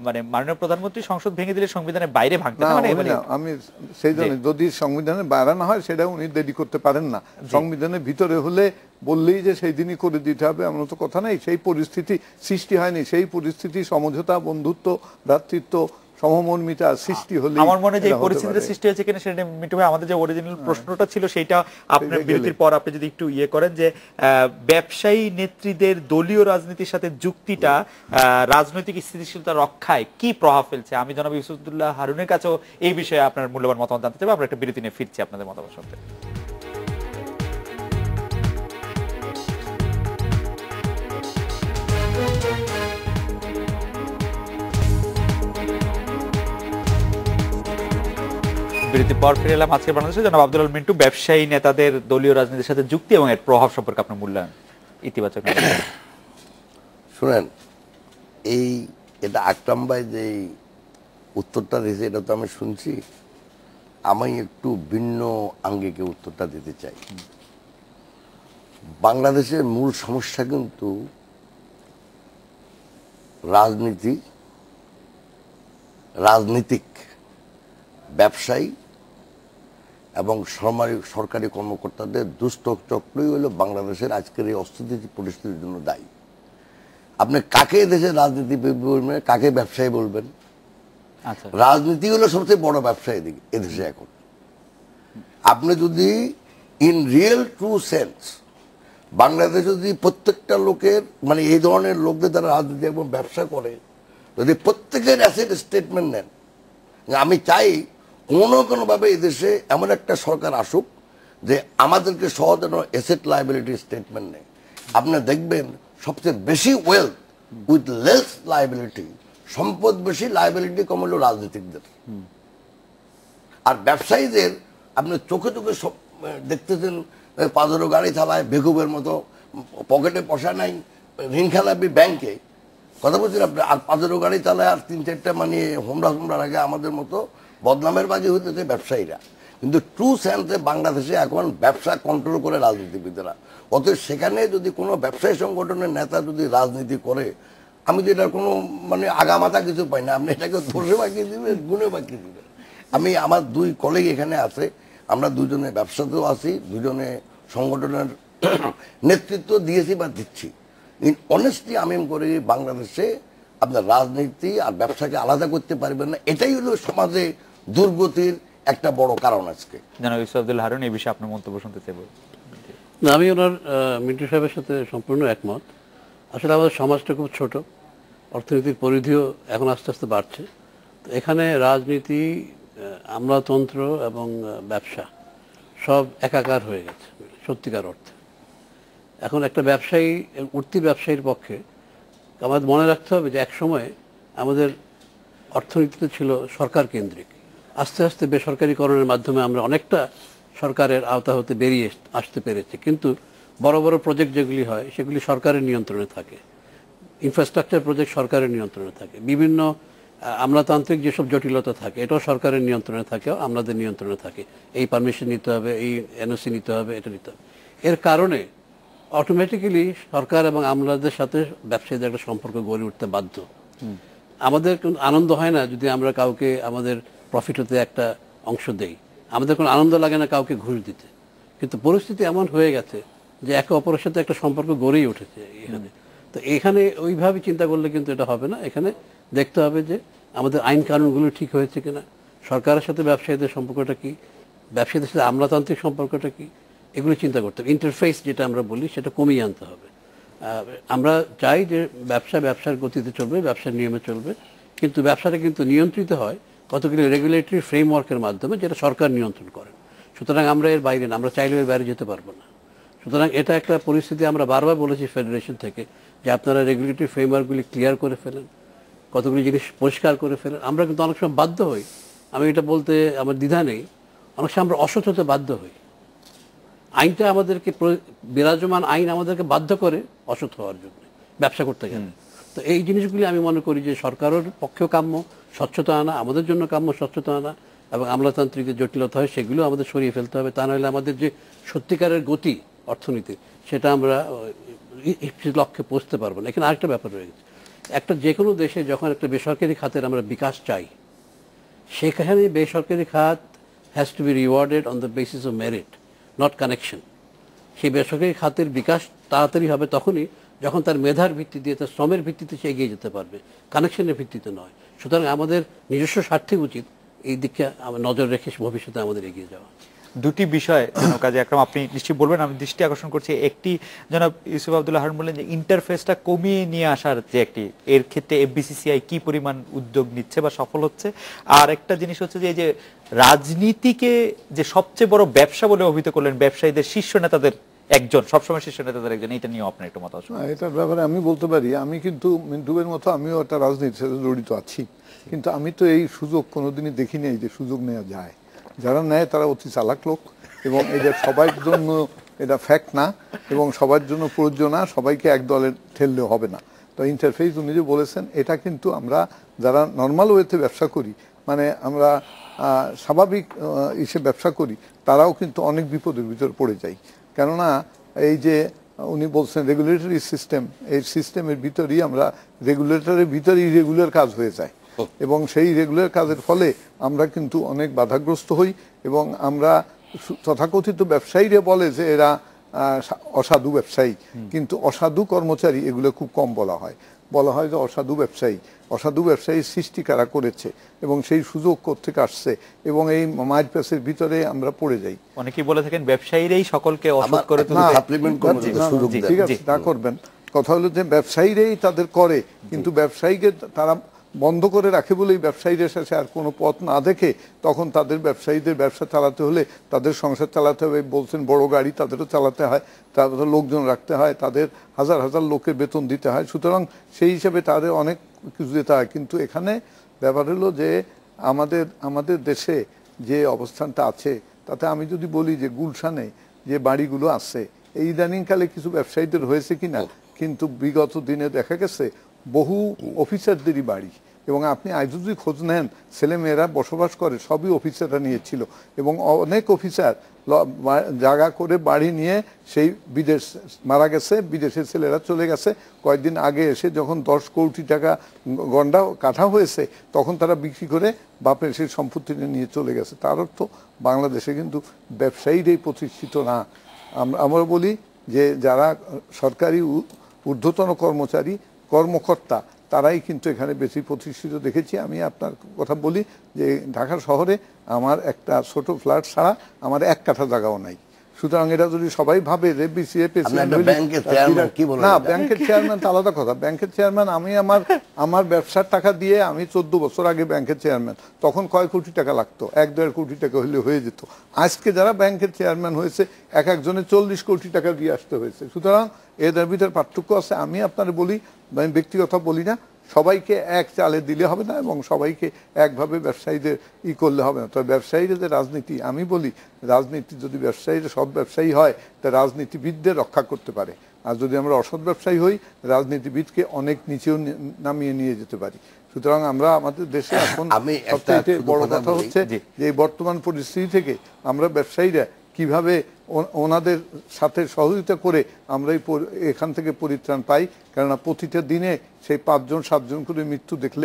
মানে মাননীয় প্রধানমন্ত্রী সংসদ ভেঙে দিলে সংবিধানের বাইরে ভাঙতে না, না, মানে উনি না, আমি সেই জন্য যদি সংবিধানের বাইরে না হয় সেটা উনি দেরি করতে পারেন না। সংবিধানের ভিতরে হলে বললেই যে সেই দিনই করে দিতে হবে এমন তো কথা নেই। সেই পরিস্থিতি সৃষ্টি হয়নি, সেই পরিস্থিতি সমঝোতা, বন্ধুত্ব, ভ্রাতৃত্ব, সমমর্মিতা সৃষ্টি হলে আমার মনে হয় যে এই পরিস্থিতির সৃষ্টি হয়েছে কিনা সেটা মিটু ভাই, আমাদের যে অরিজিনাল প্রশ্নটা ছিল সেইটা আপনার সেইটা বিরতির পর আপনি যদি একটু ইয়ে করেন যে ব্যবসায়ী নেত্রীদের দলীয় রাজনীতির সাথে যুক্তিটা রাজনৈতিক স্থিতিশীলতা রক্ষায় কি প্রভাব ফেলছে। আমি জনাব ইউসুফুল্লাহ হারুনের কাছেও এই বিষয়ে আপনার মূল্যবান মতামত জানতে চাইবো। আমরা একটা বিরতি নিয়ে ফিরছি আপনাদের মতামত শুনতে। বিরতির পর ফিরে এলাম। আজকে বাংলাদেশে জনাব আব্দুল আল মিন্টু, ব্যবসায়ী নেতাদের দলীয় রাজনীতির সাথে যুক্তি এবং এর প্রভাব সম্পর্কে আপনার মূল্যায়ন ইতিবাচক। শুনেন, এটা আকরাম ভাই যে উত্তরটা দিয়েছে এটা তো আমি শুনছি, আমি একটু ভিন্ন আঙ্গিকে উত্তরটা দিতে চাই। বাংলাদেশের মূল সমস্যা কিন্তু রাজনীতিক, ব্যবসায়ী এবং সরকারি কর্মকর্তাদের দুষ্ট চক্রই হলো বাংলাদেশের আজকের এই অস্থিতিশীল পরিস্থিতির জন্য দায়ী। আপনি কাকে দেশের রাজনীতি বলবেন, কাকে ব্যবসায়ী বলবেন? আচ্ছা, রাজনীতি হলো সবচেয়ে বড় ব্যবসায়ী এদেশে এখন। আপনি যদি ইন রিয়েল ট্রু সেন্স বাংলাদেশে যদি প্রত্যেকটা লোকের, মানে এই ধরনের লোকদের দ্বারা রাজনীতি এবং ব্যবসা করে, যদি প্রত্যেকের অ্যাসেট স্টেটমেন্ট নেন, আমি চাই কোনোভাবে এদেশে এমন একটা সরকার আসুক যে আমাদেরকে সহজে অ্যাসেট লাইবিলিটি স্টেটমেন্ট নেয়। আপনি দেখবেন সবচেয়ে বেশি ওয়েলথ উইথ লেস লাইবিলিটি, সম্পদ বেশি, লাইবিলিটি কম হলো রাজনীতিকদের। আর ব্যবসায়ীদের আপনি চোখে চোখে সব দেখতেছেন, পাঁচরো গাড়ি চালায় বেকুবের মতো, পকেটে পয়সা নাই, ঋণ খেলাপি ব্যাংকে, কথা বলছেন আপনি, আর পাঁচরো গাড়ি চালায়, আর 3-4টা মানে হোমরা আগে আমাদের মতো বদনামের বাজি হইতেছে ব্যবসায়ীরা। কিন্তু ট্রু সেন্সে বাংলাদেশে এখন ব্যবসা কন্ট্রোল করে রাজনীতিবিদরা। অতএব সেখানে যদি কোনো ব্যবসায়ী সংগঠনের নেতা যদি রাজনীতি করে, আমি তো এটার কোনো মানে আগামাথা কিছু পাই না। আপনি এটাকে দোষে বাকিয়ে দিবেন, গুণে বাকিয়ে দিবেন। আমি আমার 2 কলিগ এখানে আছে, আমরা দুজনে ব্যবসাতেও আছি, দুজনে সংগঠনের নেতৃত্ব দিয়েছি বা দিচ্ছি। ইন অনেস্টলি আমি করি বাংলাদেশে আপনার রাজনীতি আর ব্যবসাকে আলাদা করতে পারবেন না। এটাই হলো সমাজে দুর্গতির একটা বড় কারণ আজকে। জনাব ইউসুফ আব্দুল হারুন, এই বিষয়ে আপনার মন্তব্য শুনতে চাইবো। না, আমি ওনার মিন্টু সাহেবের সাথে সম্পূর্ণ একমত। আসলে আমাদের সমাজটা খুব ছোট, অর্থনীতির পরিধিও এখন আস্তে আস্তে বাড়ছে। তো এখানে রাজনীতি, আমলাতন্ত্র এবং ব্যবসা সব একাকার হয়ে গেছে সত্যিকার অর্থে। এখন একটা ব্যবসায়ী, উঠতি ব্যবসায়ীর পক্ষে আমাদের মনে রাখতে হবে যে এক সময় আমাদের অর্থনীতিতে ছিল সরকার কেন্দ্রিক। আস্তে আস্তে বেসরকারীকরণের মাধ্যমে আমরা অনেকটা সরকারের আওতা হতে বেরিয়ে আসতে পেরেছি। কিন্তু বড় বড় প্রজেক্ট যেগুলি হয় সেগুলি সরকারের নিয়ন্ত্রণে থাকে, ইনফ্রাস্ট্রাকচার প্রজেক্ট সরকারের নিয়ন্ত্রণে থাকে, বিভিন্ন আমলাতান্ত্রিক যেসব জটিলতা থাকে এটাও সরকারের নিয়ন্ত্রণে থাকে, আমাদের নিয়ন্ত্রণে থাকে। এই পারমিশন নিতে হবে, এই এনওসি নিতে হবে, এটা নিতে হবে। এর কারণে অটোমেটিক্যালি সরকার এবং আমলাদের সাথে ব্যবসায়ীদের একটা সম্পর্ক গড়ে উঠতে বাধ্য। আমাদের কোনো আনন্দ হয় না যদি আমরা কাউকে আমাদের প্রফিট হতে একটা অংশ দেই, আমাদের কোনো আনন্দ লাগে না কাউকে ঘুষ দিতে। কিন্তু পরিস্থিতি এমন হয়ে গেছে যে একে অপরের সাথে একটা সম্পর্ক গড়েই উঠেছে এখানে। তো এখানে ওইভাবে চিন্তা করলে কিন্তু এটা হবে না। এখানে দেখতে হবে যে আমাদের আইন কানুনগুলো ঠিক হয়েছে কিনা, সরকারের সাথে ব্যবসায়ীদের সম্পর্কটা কি, ব্যবসায়ীদের সাথে আমলাতান্ত্রিক সম্পর্কটা কি, এগুলো চিন্তা করতে হবে। ইন্টারফেস যেটা আমরা বলি সেটা কমিয়ে আনতে হবে। আমরা চাই যে ব্যবসার গতিতে চলবে, ব্যবসার নিয়মে চলবে, কিন্তু ব্যবসাটা কিন্তু নিয়ন্ত্রিত হয় কতগুলি রেগুলেটরি ফ্রেমওয়ার্কের মাধ্যমে, যেটা সরকার নিয়ন্ত্রণ করে। সুতরাং আমরা এর বাইরে না, আমরা চাইলেও এর বাইরে যেতে পারবো না। সুতরাং এটা একটা পরিস্থিতি, আমরা বারবার বলেছি ফেডারেশন থেকে যে আপনারা রেগুলেটরি ফ্রেমওয়ার্কগুলি ক্লিয়ার করে ফেলেন, কতগুলি জিনিস পরিষ্কার করে ফেলেন। আমরা কিন্তু অনেক সময় বাধ্য হই, আমি এটা বলতে আমার দ্বিধা নেই, অনেক সময় আমরা অসৎ হতে বাধ্য হই। আইনটা আমাদেরকে, বিরাজমান আইন আমাদেরকে বাধ্য করে অসৎ হওয়ার জন্য ব্যবসা করতে গেলে। তো এই জিনিসগুলি আমি মনে করি যে সরকারের পক্ষেও কাম্য স্বচ্ছতা আনা, আমাদের জন্য কাম্য স্বচ্ছতা আনা, এবং আমলাতান্ত্রিক যে জটিলতা হয় সেগুলো আমাদের সরিয়ে ফেলতে হবে। তা নাহলে আমাদের যে সত্যিকারের গতি অর্থনীতি, সেটা আমরা লক্ষ্যে পৌঁছতে পারবো না। এখানে আরেকটা ব্যাপার রয়ে গেছে, একটা যে কোনো দেশে যখন একটা বেসরকারি খাতের আমরা বিকাশ চাই, সেখানে বেসরকারি খাত has to B rewarded on the basis of merit, not connection. সেই বেসরকারি খাতের বিকাশ তাড়াতাড়ি হবে তখনই যখন তার মেধার ভিত্তিতে, তার শ্রমের ভিত্তিতে সে এগিয়ে যেতে পারবে, কানেকশনের ভিত্তিতে নয়। সুতরাং আমাদের নিজস্ব স্বার্থে উচিত এই দিকে নজর রেখে ভবিষ্যতে আমাদের এগিয়ে যাওয়া। দুটি বিষয় কাজী আকরাম আপনি নিশ্চয়ই বলবেন, আমি দৃষ্টি আকর্ষণ করছি। একটি জনাব ইউসুফ আব্দুল্লাহ হারুন বললেন যে ইন্টারফেসটা কমিয়ে নিয়ে আসার যে একটি, এর ক্ষেত্রে এফবিসিসিআই কি পরিমাণ উদ্যোগ নিচ্ছে বা সফল হচ্ছে। আর একটা জিনিস হচ্ছে যে এই যে রাজনীতিকে যে সবচেয়ে বড় ব্যবসা বলে অভিহিত করলেন ব্যবসায়ীদের শীর্ষ নেতাদের একজন, সবসময় শীর্ষ নেতাদের একজন, এটা নিয়ে আপনার একটু মতামত। এটার ব্যাপারে আমি বলতে পারি, আমি কিন্তু মিন্টুবের মতো আমিও একটা রাজনীতির সাথে জড়িত আছি, কিন্তু আমি তো এই সুযোগ কোনোদিনই দেখি নাই যে সুযোগ নেওয়া যায়। যারা নেয় তারা অতি চালাক লোক, এবং এটা সবার জন্য এটা ফ্যাক্ট না, এবং সবার জন্য প্রযোজ্য না, সবাইকে এক দলে ঠেললেও হবে না। তো ইন্টারফেস উনি যে বলেছেন, এটা কিন্তু আমরা যারা নর্মাল ওয়েতে ব্যবসা করি, মানে আমরা স্বাভাবিক ইসে ব্যবসা করি, তারাও কিন্তু অনেক বিপদের ভিতর পড়ে যাই। কেননা এই যে উনি বলছেন রেগুলেটরি সিস্টেম, এই সিস্টেমের ভিতরেই আমরা রেগুলেটরের ভিতরেই রেগুলার কাজ হয়ে যায়, এবং সেই রেগুলার কাজের ফলে আমরা কিন্তু অনেক বাধাগ্রস্ত হই। এবং আমরা তথাকথিত ব্যবসায়ীরা বলে যে এরা অসাধু ব্যবসায়ী, কিন্তু অসাধু কর্মচারী এগুলো খুব কম বলা হয়। বলা হয় যে অসাধু ব্যবসায়ী সৃষ্টি কারা করেছে এবং সেই সুযোগ কোত্থেকে আসছে, এবং এই মাইর প্যাসের ভিতরে আমরা পড়ে যাই। অনেকেই বলে থাকেন ব্যবসায়ীরাই সকলকে অসৎ করে তুলতে। ঠিক আছে, তা করবেন। কথা হলো যে ব্যবসায়ীরাই তাদের করে, কিন্তু ব্যবসায়ীকে তারা বন্ধ করে রাখে বলেই ব্যবসায়ীদের শেষে আর কোনো পথ না দেখে, তখন তাদের ব্যবসায়ীদের ব্যবসা চালাতে হলে, তাদের সংসার চালাতে হবে, বলছেন বড় গাড়ি তাদেরও চালাতে হয়, তাদের লোকজন রাখতে হয়, তাদের হাজার হাজার লোকের বেতন দিতে হয়। সুতরাং সেই হিসাবে তাদের অনেক কিছু দিতে হয়। কিন্তু এখানে ব্যাপার হলো যে আমাদের দেশে যে অবস্থানটা আছে, তাতে আমি যদি বলি যে গুলশানে যে বাড়িগুলো আছে, এই ইদানিংকালে কিছু ব্যবসায়ীদের হয়েছে কিনা, কিন্তু বিগত দিনে দেখা গেছে বহু অফিসারদেরই বাড়ি, এবং আপনি আজ যদি খোঁজ নেন, ছেলেমেয়েরা বসবাস করে সবই অফিসাররা নিয়েছিল, এবং অনেক অফিসার জায়গা করে বাড়ি নিয়ে সেই বিদেশ মারা গেছে, বিদেশের ছেলেরা চলে গেছে। কয়েকদিন আগে এসে যখন 10 কোটি টাকা গন্ডা কাটা হয়েছে, তখন তারা বিক্রি করে বাপের সেই সম্পত্তি নিয়ে চলে গেছে। তার অর্থ বাংলাদেশে কিন্তু ব্যবসায়ীরাই প্রতিষ্ঠিত না। আমরা বলি যে যারা সরকারি ঊর্ধ্বতন কর্মকর্তা, তারাই কিন্তু এখানে বেশি প্রতিষ্ঠিত দেখেছি। আমি আপনার কথা বলি যে ঢাকা শহরে আমার একটা ছোট ফ্ল্যাট ছাড়া আমার 1 কাঠা জায়গাও নাই। সুতরাং এটা যদি সবাই ভাবে যে না, ব্যাংকের চেয়ারম্যান তো আলাদা কথা। ব্যাংকের চেয়ারম্যান আমি আমার ব্যবসার টাকা দিয়ে, আমি 14 বছর আগে ব্যাংকের চেয়ারম্যান, তখন কয় কোটি টাকা লাগতো, 1-1.5 কোটি টাকা হলে হয়ে যেত। আজকে যারা ব্যাংকের চেয়ারম্যান হয়েছে, এক একজনের 40 কোটি টাকা দিয়ে আসতে হয়েছে। সুতরাং এদের ভিতরে পার্থক্য আছে। আমি আপনার বলি, আমি ব্যক্তিগত বলি না, সবাইকে এক চালে দিলে হবে না, এবং সবাইকে একভাবে ব্যবসায়ীদের করলে হবে না। তবে ব্যবসায়ীদের যে রাজনীতি, আমি বলি রাজনীতি যদি ব্যবসায়ীরা সৎ ব্যবসায়ী হয়, তা রাজনীতিবিদদের রক্ষা করতে পারে। আর যদি আমরা অসৎ ব্যবসায়ী হই, রাজনীতিবিদকে অনেক নিচেও নামিয়ে নিয়ে যেতে পারি। সুতরাং আমরা আমাদের দেশে এখন সবচেয়ে বড় কথা হচ্ছে যে এই বর্তমান পরিস্থিতি থেকে আমরা ব্যবসায়ীরা কিভাবে ওনাদের সাথে সহযোগিতা করে আমরা এখান থেকে পরিত্রাণ পাই। কেননা প্রতিটা দিনে সেই 5-7 করে মৃত্যু দেখলে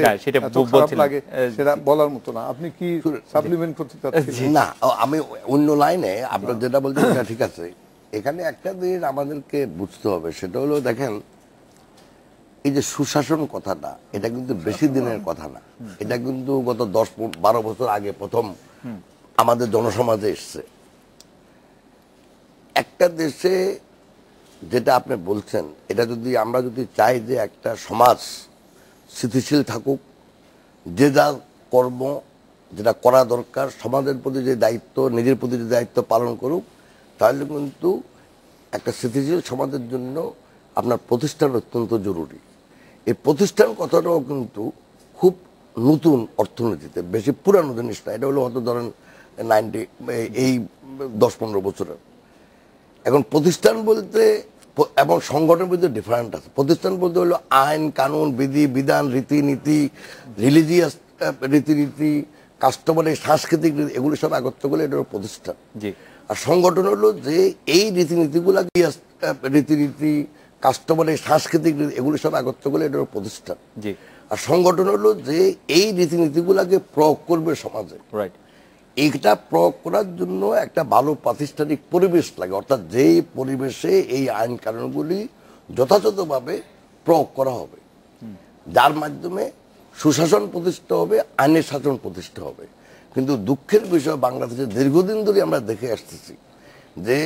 খারাপ লাগে, সেটা বলার মতো না। আপনি কি সাপ্লিমেন্ট করতে চাচ্ছেন? না, আমি অন্য লাইনে আপনার যেটা বলছেন সেটা ঠিক আছে। এখানে একটা জিনিস আমাদেরকে বুঝতে হবে, সেটা হলো দেখেন, এই যে সুশাসন কথাটা, এটা কিন্তু বেশি দিনের কথা না। এটা কিন্তু গত 10-12 বছর আগে প্রথম আমাদের জনসমাজে এসছে। একটা দেশে যেটা আপনি বলছেন, এটা যদি আমরা যদি চাই যে একটা সমাজ স্থিতিশীল থাকুক, যে যার কর্ম যেটা করা দরকার, সমাজের প্রতি যে দায়িত্ব, নিজের প্রতি যে দায়িত্ব পালন করুক, তাহলে কিন্তু একটা স্থিতিশীল সমাজের জন্য আপনার প্রতিষ্ঠান অত্যন্ত জরুরি। এই প্রতিষ্ঠান কথাটাও কিন্তু খুব নতুন অর্থনীতিতে, বেশি পুরানো জিনিস না। এটা হলো হয়তো ধরেন 90 এই 10-15 বছরের। এখন প্রতিষ্ঠান বলতে এবং সংগঠনের মধ্যে ডিফারেন্ট আছে। প্রতিষ্ঠান বলতে হলো আইন কানুন বিধি বিধান রীতিনীতি, রিলিজিয়াস রীতিনীতি, কাস্টমারি সাংস্কৃতিক রীতি, এগুলো সব একত্র করলে এটা হলো প্রতিষ্ঠান। আর সংগঠন হলো যে এই রীতিনীতিগুলা রীতিনীতি কাস্টমারি সাংস্কৃতিক রীতি, এগুলো সব একত্র করলে এটা হলো প্রতিষ্ঠান। আর সংগঠন হলো যে এই রীতিনীতিগুলাকে প্রয়োগ করবে সমাজে। এইটা প্রয়োগ করার জন্য একটা ভালো প্রাতিষ্ঠানিক পরিবেশ লাগে, অর্থাৎ যেই পরিবেশে এই আইন কানুনগুলি যথাযথভাবে প্রয়োগ করা হবে, যার মাধ্যমে সুশাসন প্রতিষ্ঠা হবে, আইনের শাসন প্রতিষ্ঠা হবে। কিন্তু দুঃখের বিষয়, বাংলাদেশে দীর্ঘদিন ধরে আমরা দেখে আসতেছি যে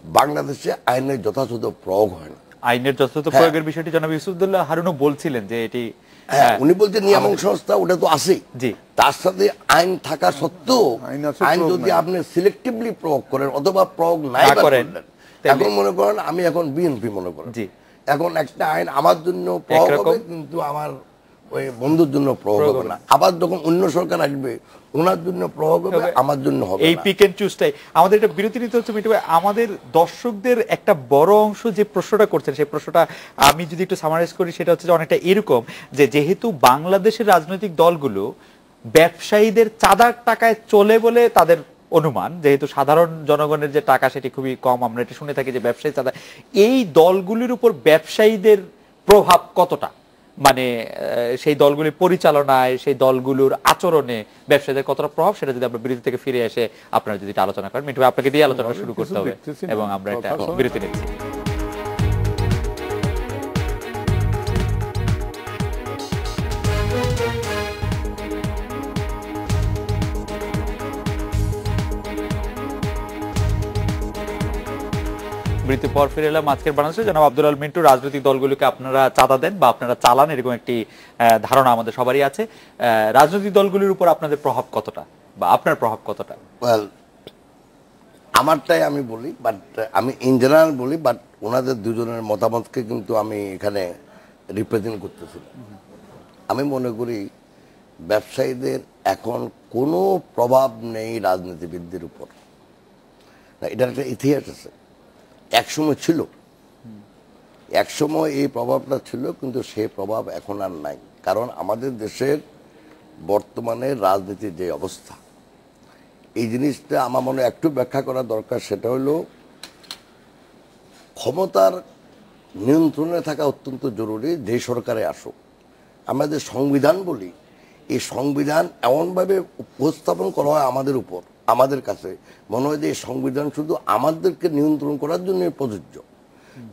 বাংলাদেশে আইনের যথাযথ প্রয়োগ হয় না। আইনের যথাযথ প্রয়োগের বিষয়টি জনাব ইউসুফদুল্লাহ হারুনও বলছিলেন যে এটি, উনি বলছেন নিয়ামক সংস্থা, ওটা তো আছেই, তার সাথে আইন থাকা সত্ত্বেও আইন যদি আপনি সিলেক্টিভলি প্রয়োগ করেন অথবা প্রয়োগ নাই করেন, এখন মনে করেন আমি এখন বিএনপি মনে করেন, এখন একটা আইন আমার জন্য প্রয়োগ হবে কিন্তু আমার ওই বন্ধুর জন্য প্রয়োগ হবে না। আবার যখন অন্য সরকার আসবে ওনার জন্য প্রয়োগ হবে, আমার জন্য হবে না। এই পিক এন্ড চুজটাই আমাদের একটা বিরতি নিতে হচ্ছে। মিঠু ভাই, আমাদের দর্শকদের একটা বড় অংশ যে প্রশ্নটা করছেন, সেই প্রশ্নটা আমি যদি একটু সামারাইজ করি, সেটা হচ্ছে যে অনেকটা এরকম যে যেহেতু বাংলাদেশের রাজনৈতিক দলগুলো ব্যবসায়ীদের চাঁদার টাকায় চলে বলে তাদের অনুমান, যেহেতু সাধারণ জনগণের যে টাকা সেটি খুবই কম, আমরা এটা শুনে থাকি যে ব্যবসায়ী চাঁদা, এই দলগুলির উপর ব্যবসায়ীদের প্রভাব কতটা, মানে সেই দলগুলির পরিচালনায়, সেই দলগুলোর আচরণে ব্যবসায়ীদের কতটা প্রভাব, সেটা যদি আমরা বিরতি থেকে ফিরে এসে আপনারা যদি এটা আলোচনা করেন। মিঠু ভাই, আপনাকে দিয়ে আলোচনা শুরু করতে হবে এবং আমরা এটা বিরতি নিচ্ছি। বিরতির পর ফিরে এলাম। আজকের বাংলাদেশে জনাব আব্দুল আল মিন্টু, রাজনৈতিক দলগুলোকে আপনারা চাঁদা দেন বা আপনারা চালান, এরকম একটি ধারণা আমাদের সবারই আছে। রাজনৈতিক দলগুলির উপর আপনাদের প্রভাব কতটা বা আপনার প্রভাব কতটা? আমারটাই আমি বলি, বাট আমি ইন জেনারেল বলি, বাট ওনাদের দুজনের মতামতকে কিন্তু আমি এখানে রিপ্রেজেন্ট করতেছি। আমি মনে করি ব্যবসায়ীদের এখন কোনো প্রভাব নেই রাজনীতিবিদদের উপর। এটার একটা ইতিহাস আছে, একসময় ছিল, একসময় এই প্রভাবটা ছিল, কিন্তু সেই প্রভাব এখন আর নাই। কারণ আমাদের দেশের বর্তমানে রাজনীতির যে অবস্থা, এই জিনিসটা আমার মনে একটু ব্যাখ্যা করা দরকার। সেটা হলো ক্ষমতার নিয়ন্ত্রণে থাকা অত্যন্ত জরুরি, যে সরকারে আসুক। আমরা যে সংবিধান বলি, এই সংবিধান এমনভাবে উপস্থাপন করা হয় আমাদের উপর, আমাদের কাছে মনে হয় যে এই সংবিধান শুধু আমাদেরকে নিয়ন্ত্রণ করার জন্য প্রযোজ্য।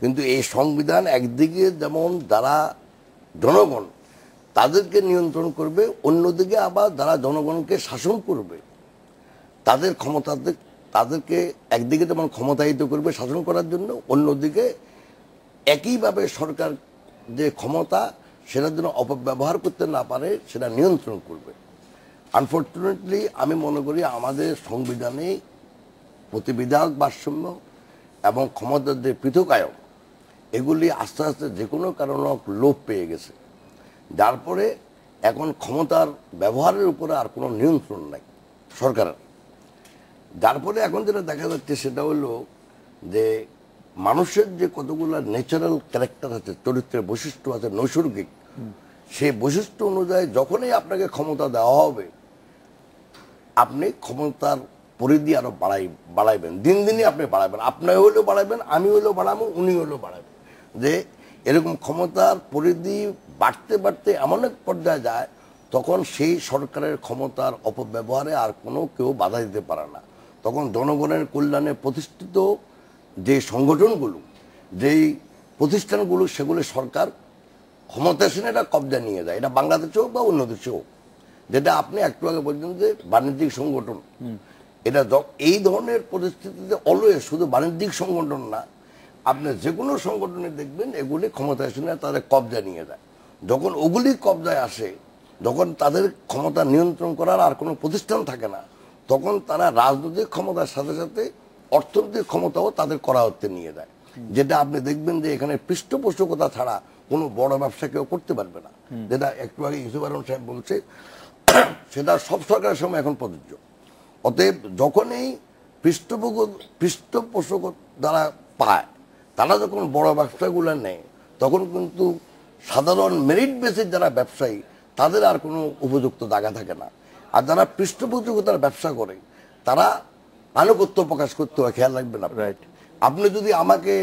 কিন্তু এই সংবিধান একদিকে যেমন যারা জনগণ তাদেরকে নিয়ন্ত্রণ করবে, অন্যদিকে আবার যারা জনগণকে শাসন করবে তাদের ক্ষমতা, তাদেরকে একদিকে যেমন ক্ষমতায়িত করবে শাসন করার জন্য, অন্যদিকে একইভাবে সরকার যে ক্ষমতা সেটার জন্য অপব্যবহার করতে না পারে সেটা নিয়ন্ত্রণ করবে। আনফর্চুনেটলি আমি মনে করি আমাদের সংবিধানে প্রতিবিধায়ক ভারসাম্য এবং ক্ষমতার যে পৃথকায়ন, এগুলি আস্তে আস্তে যে কোনো কারণে লোপ পেয়ে গেছে, যার পরে এখন ক্ষমতার ব্যবহারের উপরে আর কোনো নিয়ন্ত্রণ নাই সরকারের। যার পরে এখন যেটা দেখা যাচ্ছে সেটা হলো যে মানুষের যে কতগুলো ন্যাচারাল ক্যারেক্টার আছে, চরিত্রের বৈশিষ্ট্য আছে নৈসর্গিক, সেই বৈশিষ্ট্য অনুযায়ী যখনই আপনাকে ক্ষমতা দেওয়া হবে আপনি ক্ষমতার পরিধি আরো বাড়াইবেন, দিন দিনই আপনি বাড়াবেন, আপনি হলেও বাড়াবেন, আমি হলেও বাড়াবো, উনি হলেও বাড়াবেন। যে এরকম ক্ষমতার পরিধি বাড়তে বাড়তে এমন এক পর্যায়ে যায় তখন সেই সরকারের ক্ষমতার অপব্যবহারে আর কোনো কেউ বাধা দিতে পারে না। তখন জনগণের কল্যাণে প্রতিষ্ঠিত যে সংগঠনগুলো, যেই প্রতিষ্ঠানগুলো, সেগুলো সরকার ক্ষমতাসীন এটা কবজা নিয়ে যায়। এটা বাংলাদেশে হোক বা অন্য দেশে হোক, যেটা আপনি একটু আগে বলছেন যে বাণিজ্যিক সংগঠন, এটা এই ধরনের পরিস্থিতিতে অলওয়েজ শুধু বাণিজ্যিক সংগঠন না, আপনি যে কোনো সংগঠনে দেখবেন এগুলি ক্ষমতায় শুনে তাদের কবজা নিয়ে যায়। যখন ওগুলি কবজায় আসে, যখন তাদের ক্ষমতা নিয়ন্ত্রণ করার আর কোনো প্রতিষ্ঠান থাকে না, তখন তারা রাজনৈতিক ক্ষমতার সাথে সাথে অর্থনৈতিক ক্ষমতাও তাদের করায়ত্তে নিয়ে যায়। যেটা আপনি দেখবেন যে এখানে পৃষ্ঠপোষকতা ছাড়া কোনো বড় ব্যবসা কেউ করতে পারবে না, যেটা একটু আগে ইউসুফ আলম সাহেব বলছে, সেটা সব সরকারের সময় এখন প্রযোজ্য। অতএব যখন এই পৃষ্ঠপোষক যারা পায়, তারা যখন বড় ব্যবসাগুলো নেয়, তখন কিন্তু সাধারণ মেরিট বেসিস যারা ব্যবসায়ী তাদের আর কোনো উপযুক্ত জায়গা থাকে না। আর যারা পৃষ্ঠপোষকতার ব্যবসা করে তারা আনুগত্য প্রকাশ করতে হয়। খেয়াল রাখবেন রাইট, আপনি যদি আমাকে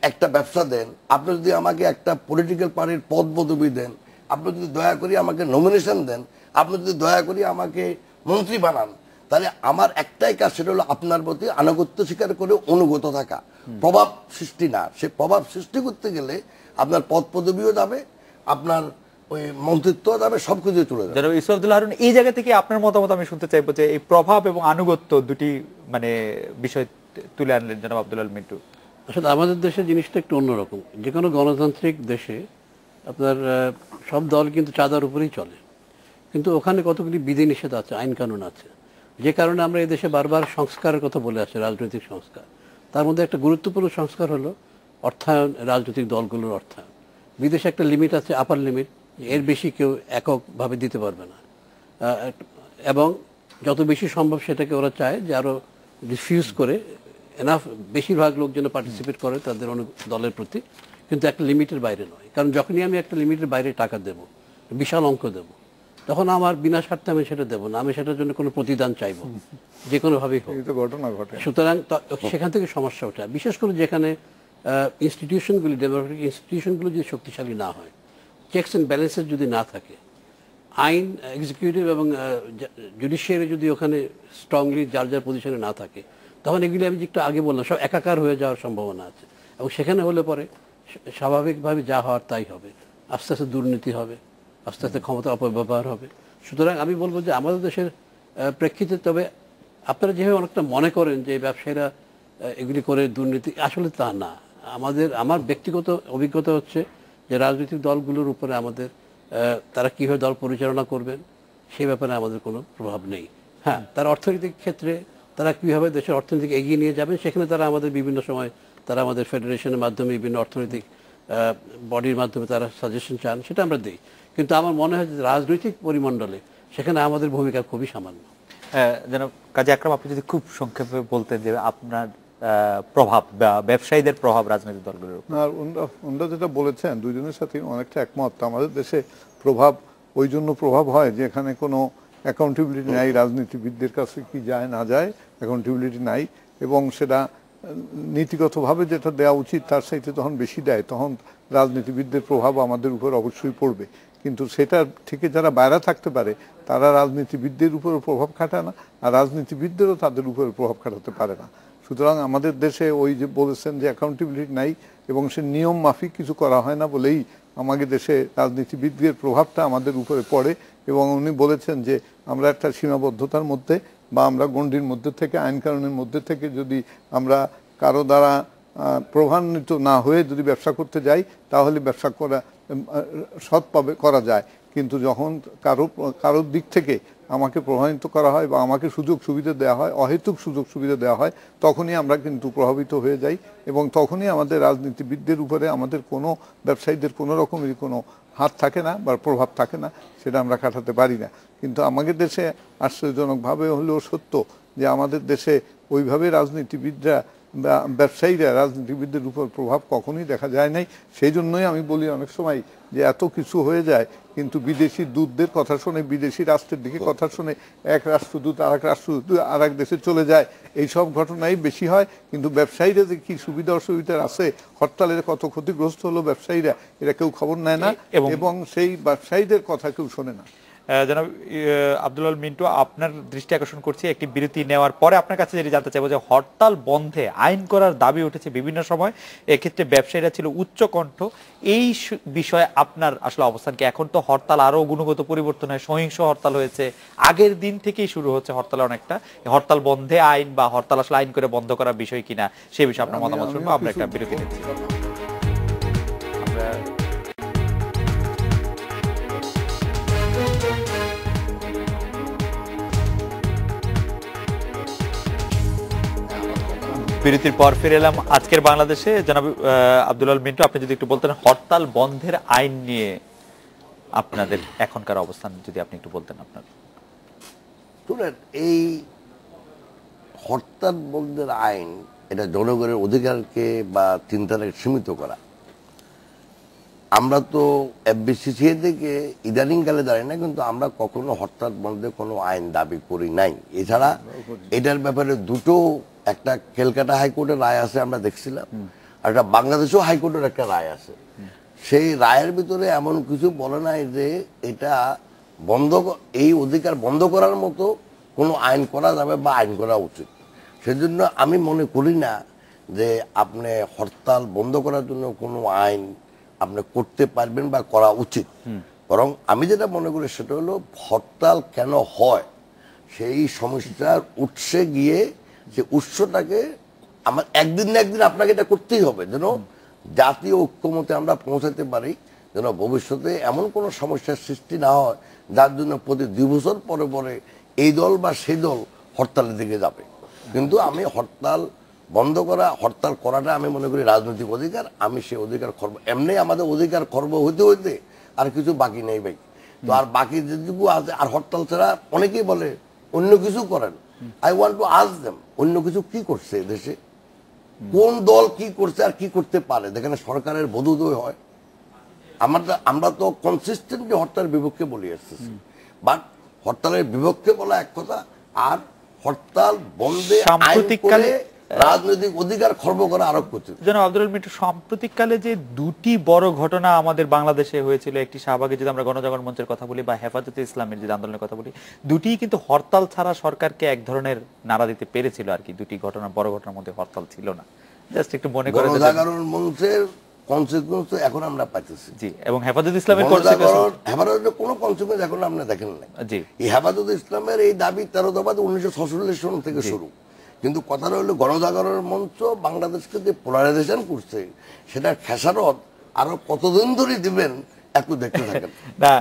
একটা ব্যবসা দেন, আপনি যদি আমাকে একটা পলিটিক্যাল পার্টির পদ পদবি দেন, আপনি যদি দয়া করে আমাকে নমিনেশন দেন, আপনি যদি দয়া করে আমাকে মন্ত্রী বানান, তাহলে আমার একটাই কাজ, সেটা হলো আপনার প্রতি আনুগত্য স্বীকার করে অনুগত থাকা, প্রভাব সৃষ্টি না। সে প্রভাব সৃষ্টি করতে গেলে আপনার পদ পদবিও যাবে, আপনার ওই মন্ত্রিত্ব যাবে, সবকিছু চলে যাবে। জনাব ইউসুফ আব্দুল্লাহ হারুন, এই জায়গা থেকে আপনার মতামত আমি শুনতে চাইবো যে এই প্রভাব এবং আনুগত্য দুটি মানে বিষয় তুলে আনলেন জনাব আব্দুল মিন্টু। আসলে আমাদের দেশে জিনিসটা একটু অন্যরকম। যে কোনো গণতান্ত্রিক দেশে আপনার সব দল কিন্তু চাঁদার উপরেই চলে, কিন্তু ওখানে কতগুলি বিধিনিষেধ আছে, আইন কানুন আছে, যে কারণে আমরা এই দেশে বারবার সংস্কারের কথা বলে আসছি, রাজনৈতিক সংস্কার। তার মধ্যে একটা গুরুত্বপূর্ণ সংস্কার হলো অর্থায়ন, রাজনৈতিক দলগুলোর অর্থায়ন। বিদেশে একটা লিমিট আছে, আপার লিমিট, এর বেশি কেউ এককভাবে দিতে পারবে না, এবং যত বেশি সম্ভব সেটাকে ওরা চায় যে আরও রিফিউজ করে এনাফ বেশিরভাগ লোক যেন পার্টিসিপেট করে তাদের দলের প্রতি, কিন্তু একটা লিমিটের বাইরে নয়। কারণ যখনই আমি একটা লিমিটের বাইরে টাকা দেব, বিশাল অঙ্ক দেব, তখন আমার বিনা স্বার্থে আমি সেটা দেবো না, আমি সেটার জন্য কোনো প্রতিদান চাইবো, যে কোনোভাবেই হোক। ঘটনা ঘটে। সুতরাং সেখান থেকে সমস্যা ওঠে, বিশেষ করে যেখানে ইনস্টিটিউশনগুলি, ডেমোক্রেটিক ইনস্টিটিউশনগুলো যদি শক্তিশালী না হয়, চেকস অ্যান্ড ব্যালেন্সেস যদি না থাকে, আইন, এক্সিকিউটিভ এবং জুডিশিয়ারি যদি ওখানে স্ট্রংলি যার যার পজিশনে না থাকে, তখন এগুলি আমি যে একটু আগে বললাম সব একাকার হয়ে যাওয়ার সম্ভাবনা আছে। এবং সেখানে হলে পরে স্বাভাবিকভাবে যা হওয়ার তাই হবে, আস্তে আস্তে দুর্নীতি হবে, আস্তে আস্তে ক্ষমতা অপব্যবহার হবে। সুতরাং আমি বলবো যে আমাদের দেশের প্রেক্ষিতে, তবে আপনারা যেভাবে অনেকটা মনে করেন যে ব্যবসায়ীরা এগুলি করে দুর্নীতি, আসলে তা না। আমার ব্যক্তিগত অভিজ্ঞতা হচ্ছে যে রাজনৈতিক দলগুলোর উপরে আমাদের তারা কীভাবে দল পরিচালনা করবেন সেই ব্যাপারে আমাদের কোনো প্রভাব নেই। হ্যাঁ, তার অর্থনৈতিক ক্ষেত্রে তারা কীভাবে দেশের অর্থনীতি এগিয়ে নিয়ে যাবেন, সেখানে তারা আমাদের বিভিন্ন সময় তারা আমাদের ফেডারেশনের মাধ্যমে, বিভিন্ন অর্থনৈতিক বডির মাধ্যমে তারা সাজেশন চান, সেটা আমরা দিই। কিন্তু আমার মনে হয় যে রাজনৈতিক পরিমণ্ডলে সেখানে আমাদের ভূমিকা খুবই সামান্য। যেন কাজী আকরাম, আপনি যদি খুব সংক্ষেপে বলতেন যে আপনার প্রভাব বা ব্যবসায়ীদের প্রভাব রাজনৈতিক দলগুলোর উপর। আর ওনারা যেটা বলেছেন দুইজনের সাথে অনেকটা একমত। আমাদের দেশে প্রভাব ওই জন্য প্রভাব হয় যে এখানে কোনো অ্যাকাউন্টেবিলিটি নাই, রাজনীতিবিদদের কাছে কি যায় না যায় অ্যাকাউন্টেবিলিটি নাই, এবং সেটা নীতিগতভাবে যেটা দেওয়া উচিত তার সাথে যখন বেশি দেয়, তখন রাজনীতিবিদদের প্রভাব আমাদের উপর অবশ্যই পড়বে। কিন্তু সেটা থেকে যারা বাইরে থাকতে পারে তারা রাজনীতিবিদদের উপর প্রভাব খাটায় না, আর রাজনীতিবিদদেরও তাদের উপর প্রভাব খাটাতে পারে না। সুতরাং আমাদের দেশে ওই যে বলেছেন যে অ্যাকাউন্টেবিলিটি নাই এবং সে নিয়ম মাফিক কিছু করা হয় না বলেই আমাদের দেশে রাজনীতিবিদদের প্রভাবটা আমাদের উপরে পড়ে। এবং উনি বলেছেন যে আমরা একটা সীমাবদ্ধতার মধ্যে বা আমরা গণ্ডির মধ্যে থেকে, আইন কানুনের মধ্যে থেকে যদি আমরা কারো দ্বারা প্রভাবান্বিত না হয়ে যদি ব্যবসা করতে যাই, তাহলে ব্যবসা করা সৎভাবে করা যায়। কিন্তু যখন কারোর দিক থেকে আমাকে প্রভাবিত করা হয় বা আমাকে সুযোগ সুবিধা দেওয়া হয়, অহেতুক সুযোগ সুবিধা দেওয়া হয়, তখনই আমরা কিন্তু প্রভাবিত হয়ে যাই। এবং তখনই আমাদের রাজনীতিবিদদের উপরে আমাদের কোনো ব্যবসায়ীদের কোনো রকমেরই কোনো হাত থাকে না বা প্রভাব থাকে না, সেটা আমরা কাটাতে পারি না। কিন্তু আমাদের দেশে আশ্চর্যজনকভাবে হলেও সত্য যে আমাদের দেশে ওইভাবে রাজনীতিবিদরা বা ব্যবসায়ীরা রাজনীতিবিদদের উপর প্রভাব কখনোই দেখা যায় নাই। সেই জন্যই আমি বলি অনেক সময় যে এত কিছু হয়ে যায়, কিন্তু বিদেশি দূতদের কথা শুনে, বিদেশি রাষ্ট্রের দিকে কথা শুনে এক রাষ্ট্রদূত আর এক রাষ্ট্রদূত আর এক দেশে চলে যায়, এইসব ঘটনাই বেশি হয়। কিন্তু ব্যবসায়ীরা যে কি সুবিধা অসুবিধার আছে, হরতালের কত ক্ষতিগ্রস্ত হলো ব্যবসায়ীরা, এরা কেউ খবর নেয় না এবং সেই ব্যবসায়ীদের কথা কেউ শোনে না। জনাব আব্দুল আল মিন্টু, আপনার দৃষ্টি আকর্ষণ করছি একটি বিরতি নেওয়ার পরে আপনার কাছে যেটি জানতে চাইবো যে হরতাল বন্ধে আইন করার দাবি উঠেছে বিভিন্ন সময়, এক্ষেত্রে ব্যবসায়ীরা ছিল উচ্চকণ্ঠ। এই বিষয়ে আপনার আসলে অবস্থান কি? এখন তো হরতাল আরো গুণগত পরিবর্তন হয়, সহিংস হরতাল হয়েছে, আগের দিন থেকেই শুরু হচ্ছে হরতাল অনেকটা। হরতাল বন্ধে আইন বা হরতাল আসলে আইন করে বন্ধ করার বিষয় কিনা সেই বিষয়ে আপনার মতামত শুনবো। আমরা একটা বিরতি নিচ্ছি। আমরা বিরতির পর ফিরে এলাম আজকের বাংলাদেশে। জনাব আব্দুল আল মিন্টু, আপনি যদি একটু বলতেন হরতাল বন্ধের আইন নিয়ে আপনাদের এখনকার অবস্থান যদি আপনি একটু বলতেন। আপনার শুনেন, এই হরতাল বন্ধের আইন এটা জনগণের অধিকারকে বা চিন্তাটাকে সীমিত করা। আমরা তো এফবিসিসি থেকে ইদানিংকালে জানি না, কিন্তু আমরা কখনো হরতাল বন্ধে কোনো আইন দাবি করি নাই। এছাড়া এটার ব্যাপারে দুটো, একটা ক্যালকাটা হাইকোর্টের রায় আছে আমরা দেখছিলাম, আর একটা বাংলাদেশেও হাইকোর্টের একটা রায় আছে। সেই রায়ের ভিতরে এমন কিছু বলে নাই যে এটা এই অধিকার বন্ধ করার মতো কোনো আইন করা যাবে বা আইন করা উচিত। সেজন্য আমি মনে করি না যে আপনি হরতাল বন্ধ করার জন্য কোনো আইন আপনি করতে পারবেন বা করা উচিত। বরং আমি যেটা মনে করি সেটা হলো হরতাল কেন হয় সেই সমস্যার উৎসে গিয়ে যে উৎসটাকে আমার একদিন না একদিন আপনাকে এটা করতেই হবে, যেন জাতীয় ঐক্যমতে আমরা পৌঁছাতে পারি, যেন ভবিষ্যতে এমন কোনো সমস্যার সৃষ্টি না হয় যার জন্য প্রতি 2 বছর পরে পরে এই দল বা সেই দল হরতালের দিকে যাবে। কিন্তু আমি হরতাল বন্ধ করা, হরতাল করাটা আমি মনে করি রাজনৈতিক অধিকার। আমি সেই অধিকার খর্ব, এমনি আমাদের অধিকার খর্ব হইতে হইতে আর কিছু বাকি নেই ভাই। তো আর বাকি যেটুকু আছে, আর হরতাল ছাড়া অনেকেই বলে অন্য কিছু করেন। I want to ask them, অন্য কিছু কি করছে দেশে, কোন দল কি করছে আর কি করতে পারে, যেখানে সরকারের বোধোদয় হয়। আমরা তো কনসিস্টেন্টলি হরতালের বিপক্ষে বলে আসতেছি, বাট হরতালের বিপক্ষে বলা এক কথা, আর হরতাল বন্ধে সাম্প্রতিককালে রাজনৈতিক অধিকার খর্ব করা আরোপ করছে। যেন আব্দুল মিন্টু, সাম্প্রতিককালে যে দুটি বড় ঘটনা আমাদের বাংলাদেশে হয়েছিল, একটি শাহবাগে যদি আমরা গণজাগরণ মঞ্চের কথা বলি বা হেফাজতে ইসলামের যদি আন্দোলনের কথা বলি, দুটিই কিন্তু হরতাল ছাড়া সরকারকে এক ধরনের নাড়া দিতে পেরেছিল আর কি। দুটি ঘটনা, বড় ঘটনার মধ্যে হরতাল ছিল না। জাস্ট একটু মনে করে গণজাগরণ মঞ্চের কনসিকুয়েন্স এখন আমরা পাইতেছি, জি, এবং হেফাজত ইসলামের হেফাজতের কোনো কনসিকুয়েন্স এখন আমরা দেখেন না। জি, এই হেফাজত ইসলামের এই দাবি 13 দফা 1946 সন থেকে শুরু। কিন্তু কথাটা হলো গণজাগরণ মঞ্চ বাংলাদেশকে যে পোলারাইজেশন করছে সেটার খেসারত আরো কতদিন ধরে দিবেন একটু দেখতে থাকেন। না,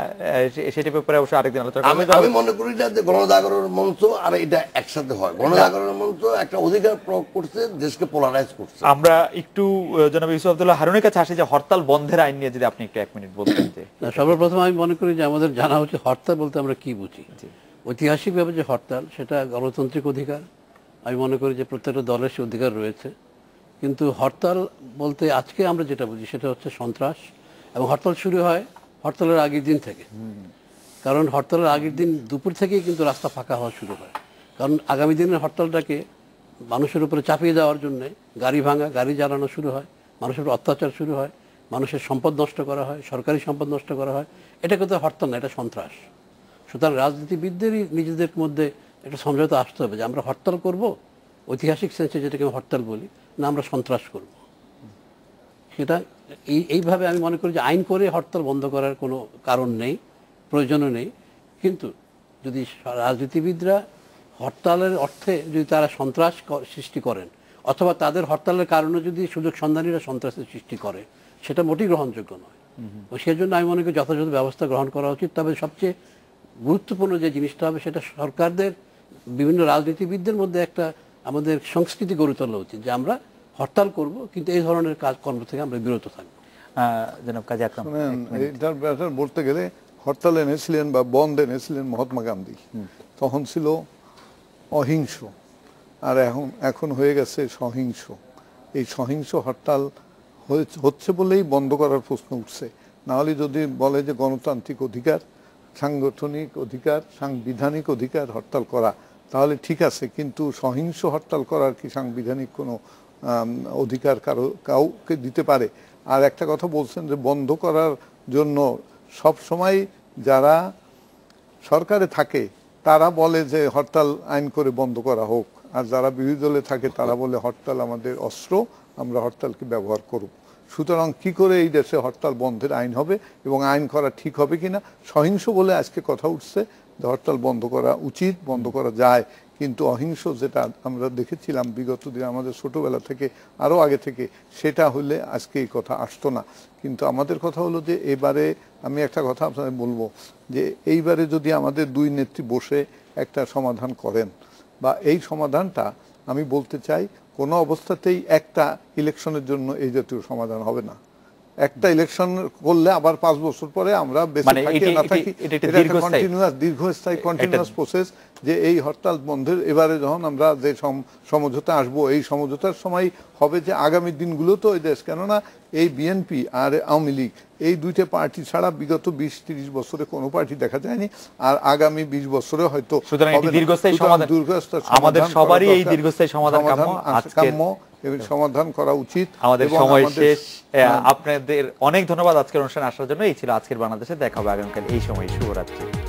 সেটার ব্যাপারে অবশ্যই আরেকদিন আলোচনা করব। আমি মনে করি না যে গণজাগরণ মঞ্চ আর এটা একসাথে হয়। গণজাগরণ মঞ্চ একটা অধিকার প্রয়োগ করছে, দেশকে পোলারাইজ করছে। আমরা একটু জনাব ইউসুফ আব্দুল্লাহ হারুনের কাছে আসি যে হরতাল বন্ধের আইন নিয়ে যদি আপনি একটু 1 মিনিট বলতেন। যে সর্বপ্রথম আমি মনে করি যে আমাদের জানা উচিত হরতাল বলতে আমরা কি বুঝি। ঐতিহাসিকভাবে যে হরতাল, সেটা গণতান্ত্রিক অধিকার। আমি মনে করি যে প্রত্যেকটা দলের সে অধিকার রয়েছে। কিন্তু হরতাল বলতে আজকে আমরা যেটা বুঝি সেটা হচ্ছে সন্ত্রাস, এবং হরতাল শুরু হয় হরতালের আগের দিন থেকে। কারণ হরতালের আগের দিন দুপুর থেকেই কিন্তু রাস্তা ফাঁকা হওয়া শুরু হয়। কারণ আগামী দিনের হরতালটাকে মানুষের উপরে চাপিয়ে দেওয়ার জন্যে গাড়ি ভাঙা, গাড়ি জ্বালানো শুরু হয়, মানুষের উপর অত্যাচার শুরু হয়, মানুষের সম্পদ নষ্ট করা হয়, সরকারি সম্পদ নষ্ট করা হয়। এটা কিন্তু হরতাল না, এটা সন্ত্রাস। সুতরাং রাজনীতিবিদদেরই নিজেদের মধ্যে একটা সমঝোতা আসতে হবে যে আমরা হরতাল করব, ঐতিহাসিক সেন্সে যেটাকে আমি হরতাল বলি, না আমরা সন্ত্রাস করব। সেটা এইভাবে আমি মনে করি যে আইন করে হরতাল বন্ধ করার কোনো কারণ নেই, প্রয়োজনও নেই। কিন্তু যদি রাজনীতিবিদরা হরতালের অর্থে যদি তারা সন্ত্রাস সৃষ্টি করেন, অথবা তাদের হরতালের কারণে যদি সুযোগ সন্ধানীরা সন্ত্রাসের সৃষ্টি করে, সেটা মোটেই গ্রহণযোগ্য নয়। তো সেজন্য আমি মনে করি যথাযথ ব্যবস্থা গ্রহণ করা উচিত। তবে সবচেয়ে গুরুত্বপূর্ণ যে জিনিসটা হবে সেটা সরকারদের, বিভিন্ন রাজনীতিবিদদের মধ্যে একটা আমাদের সংস্কৃতি গড়ে তোলা উচিত যে আমরা হরতাল করব, কিন্তু এই ধরনের কাজকর্ম থেকে আমরা বিরত থাকবো। জনাব কাজী আকরাম, এটার ব্যাপারে বলতে গেলে হরতাল এনেছিলেন বা বন্ধ এনেছিলেন মহাত্মা গান্ধী। তখন ছিল অহিংস, আর এখন হয়ে গেছে সহিংস। এই সহিংস হরতাল হচ্ছে বলেই বন্ধ করার প্রশ্ন উঠছে। নাহলে যদি বলে যে গণতান্ত্রিক অধিকার, সাংগঠনিক অধিকার, সাংবিধানিক অধিকার হরতাল করা, তাহলে ঠিক আছে। কিন্তু সহিংস হরতাল করার কি সাংবিধানিক কোনো অধিকার কাউকে দিতে পারে? আর একটা কথা বলছেন যে বন্ধ করার জন্য সব সময় যারা সরকারে থাকে তারা বলে যে হরতাল আইন করে বন্ধ করা হোক, আর যারা বিরোধী দলে থাকে তারা বলে হরতাল আমাদের অস্ত্র, আমরা হরতালকে ব্যবহার করব। সুতরাং কি করে এই দেশে হরতাল বন্ধের আইন হবে এবং আইন করা ঠিক হবে কিনা? সহিংস বলে আজকে কথা উঠছে যে হরতাল বন্ধ করা উচিত, বন্ধ করা যায়, কিন্তু অহিংস যেটা আমরা দেখেছিলাম বিগত দিনে আমাদের ছোটবেলা থেকে আরো আগে থেকে, সেটা হলে আজকে এই কথা আসতো না। কিন্তু আমাদের কথা হলো যে এবারে আমি একটা কথা আপনাদের বলবো যে এইবারে যদি আমাদের দুই নেত্রী বসে একটা সমাধান করেন, বা এই সমাধানটা আমি বলতে চাই কোনো অবস্থাতেই একটা ইলেকশনের জন্য এই জাতীয় সমাধান হবে না। একটা ইলেকশন করলে আবার 5 বছর পরে আমরা বেঁচে থাকি না থাকি, দীর্ঘস্থায়ী কন্টিনিউয়াস প্রসেস, যে এই হরতাল বন্ধের এবারে যখন আমরা যে সমঝোতা আসবো, এই সমঝোতার সময় হবে যে আগামী দিনগুলোতে ওই দেশ, কেননা এই বিএনপি আর আওয়ামী লীগ এই দুইটা পার্টি ছাড়া বিগত 20-30 বছরে কোনো পার্টি দেখা যায়নি, আর আগামী 20 বছরে হয়তো দীর্ঘস্থায়ী সমাধান আমাদের সবারই এই দীর্ঘস্থায়ী সমাধান কাম্য, সমাধান করা উচিত। আমাদের সময় শেষ। আপনাদের অনেক ধন্যবাদ আজকের অনুষ্ঠানে আসার জন্য। এই ছিল আজকের বাংলাদেশে, দেখা হবে আগামীকাল এই সময়। শুভরাত্রি।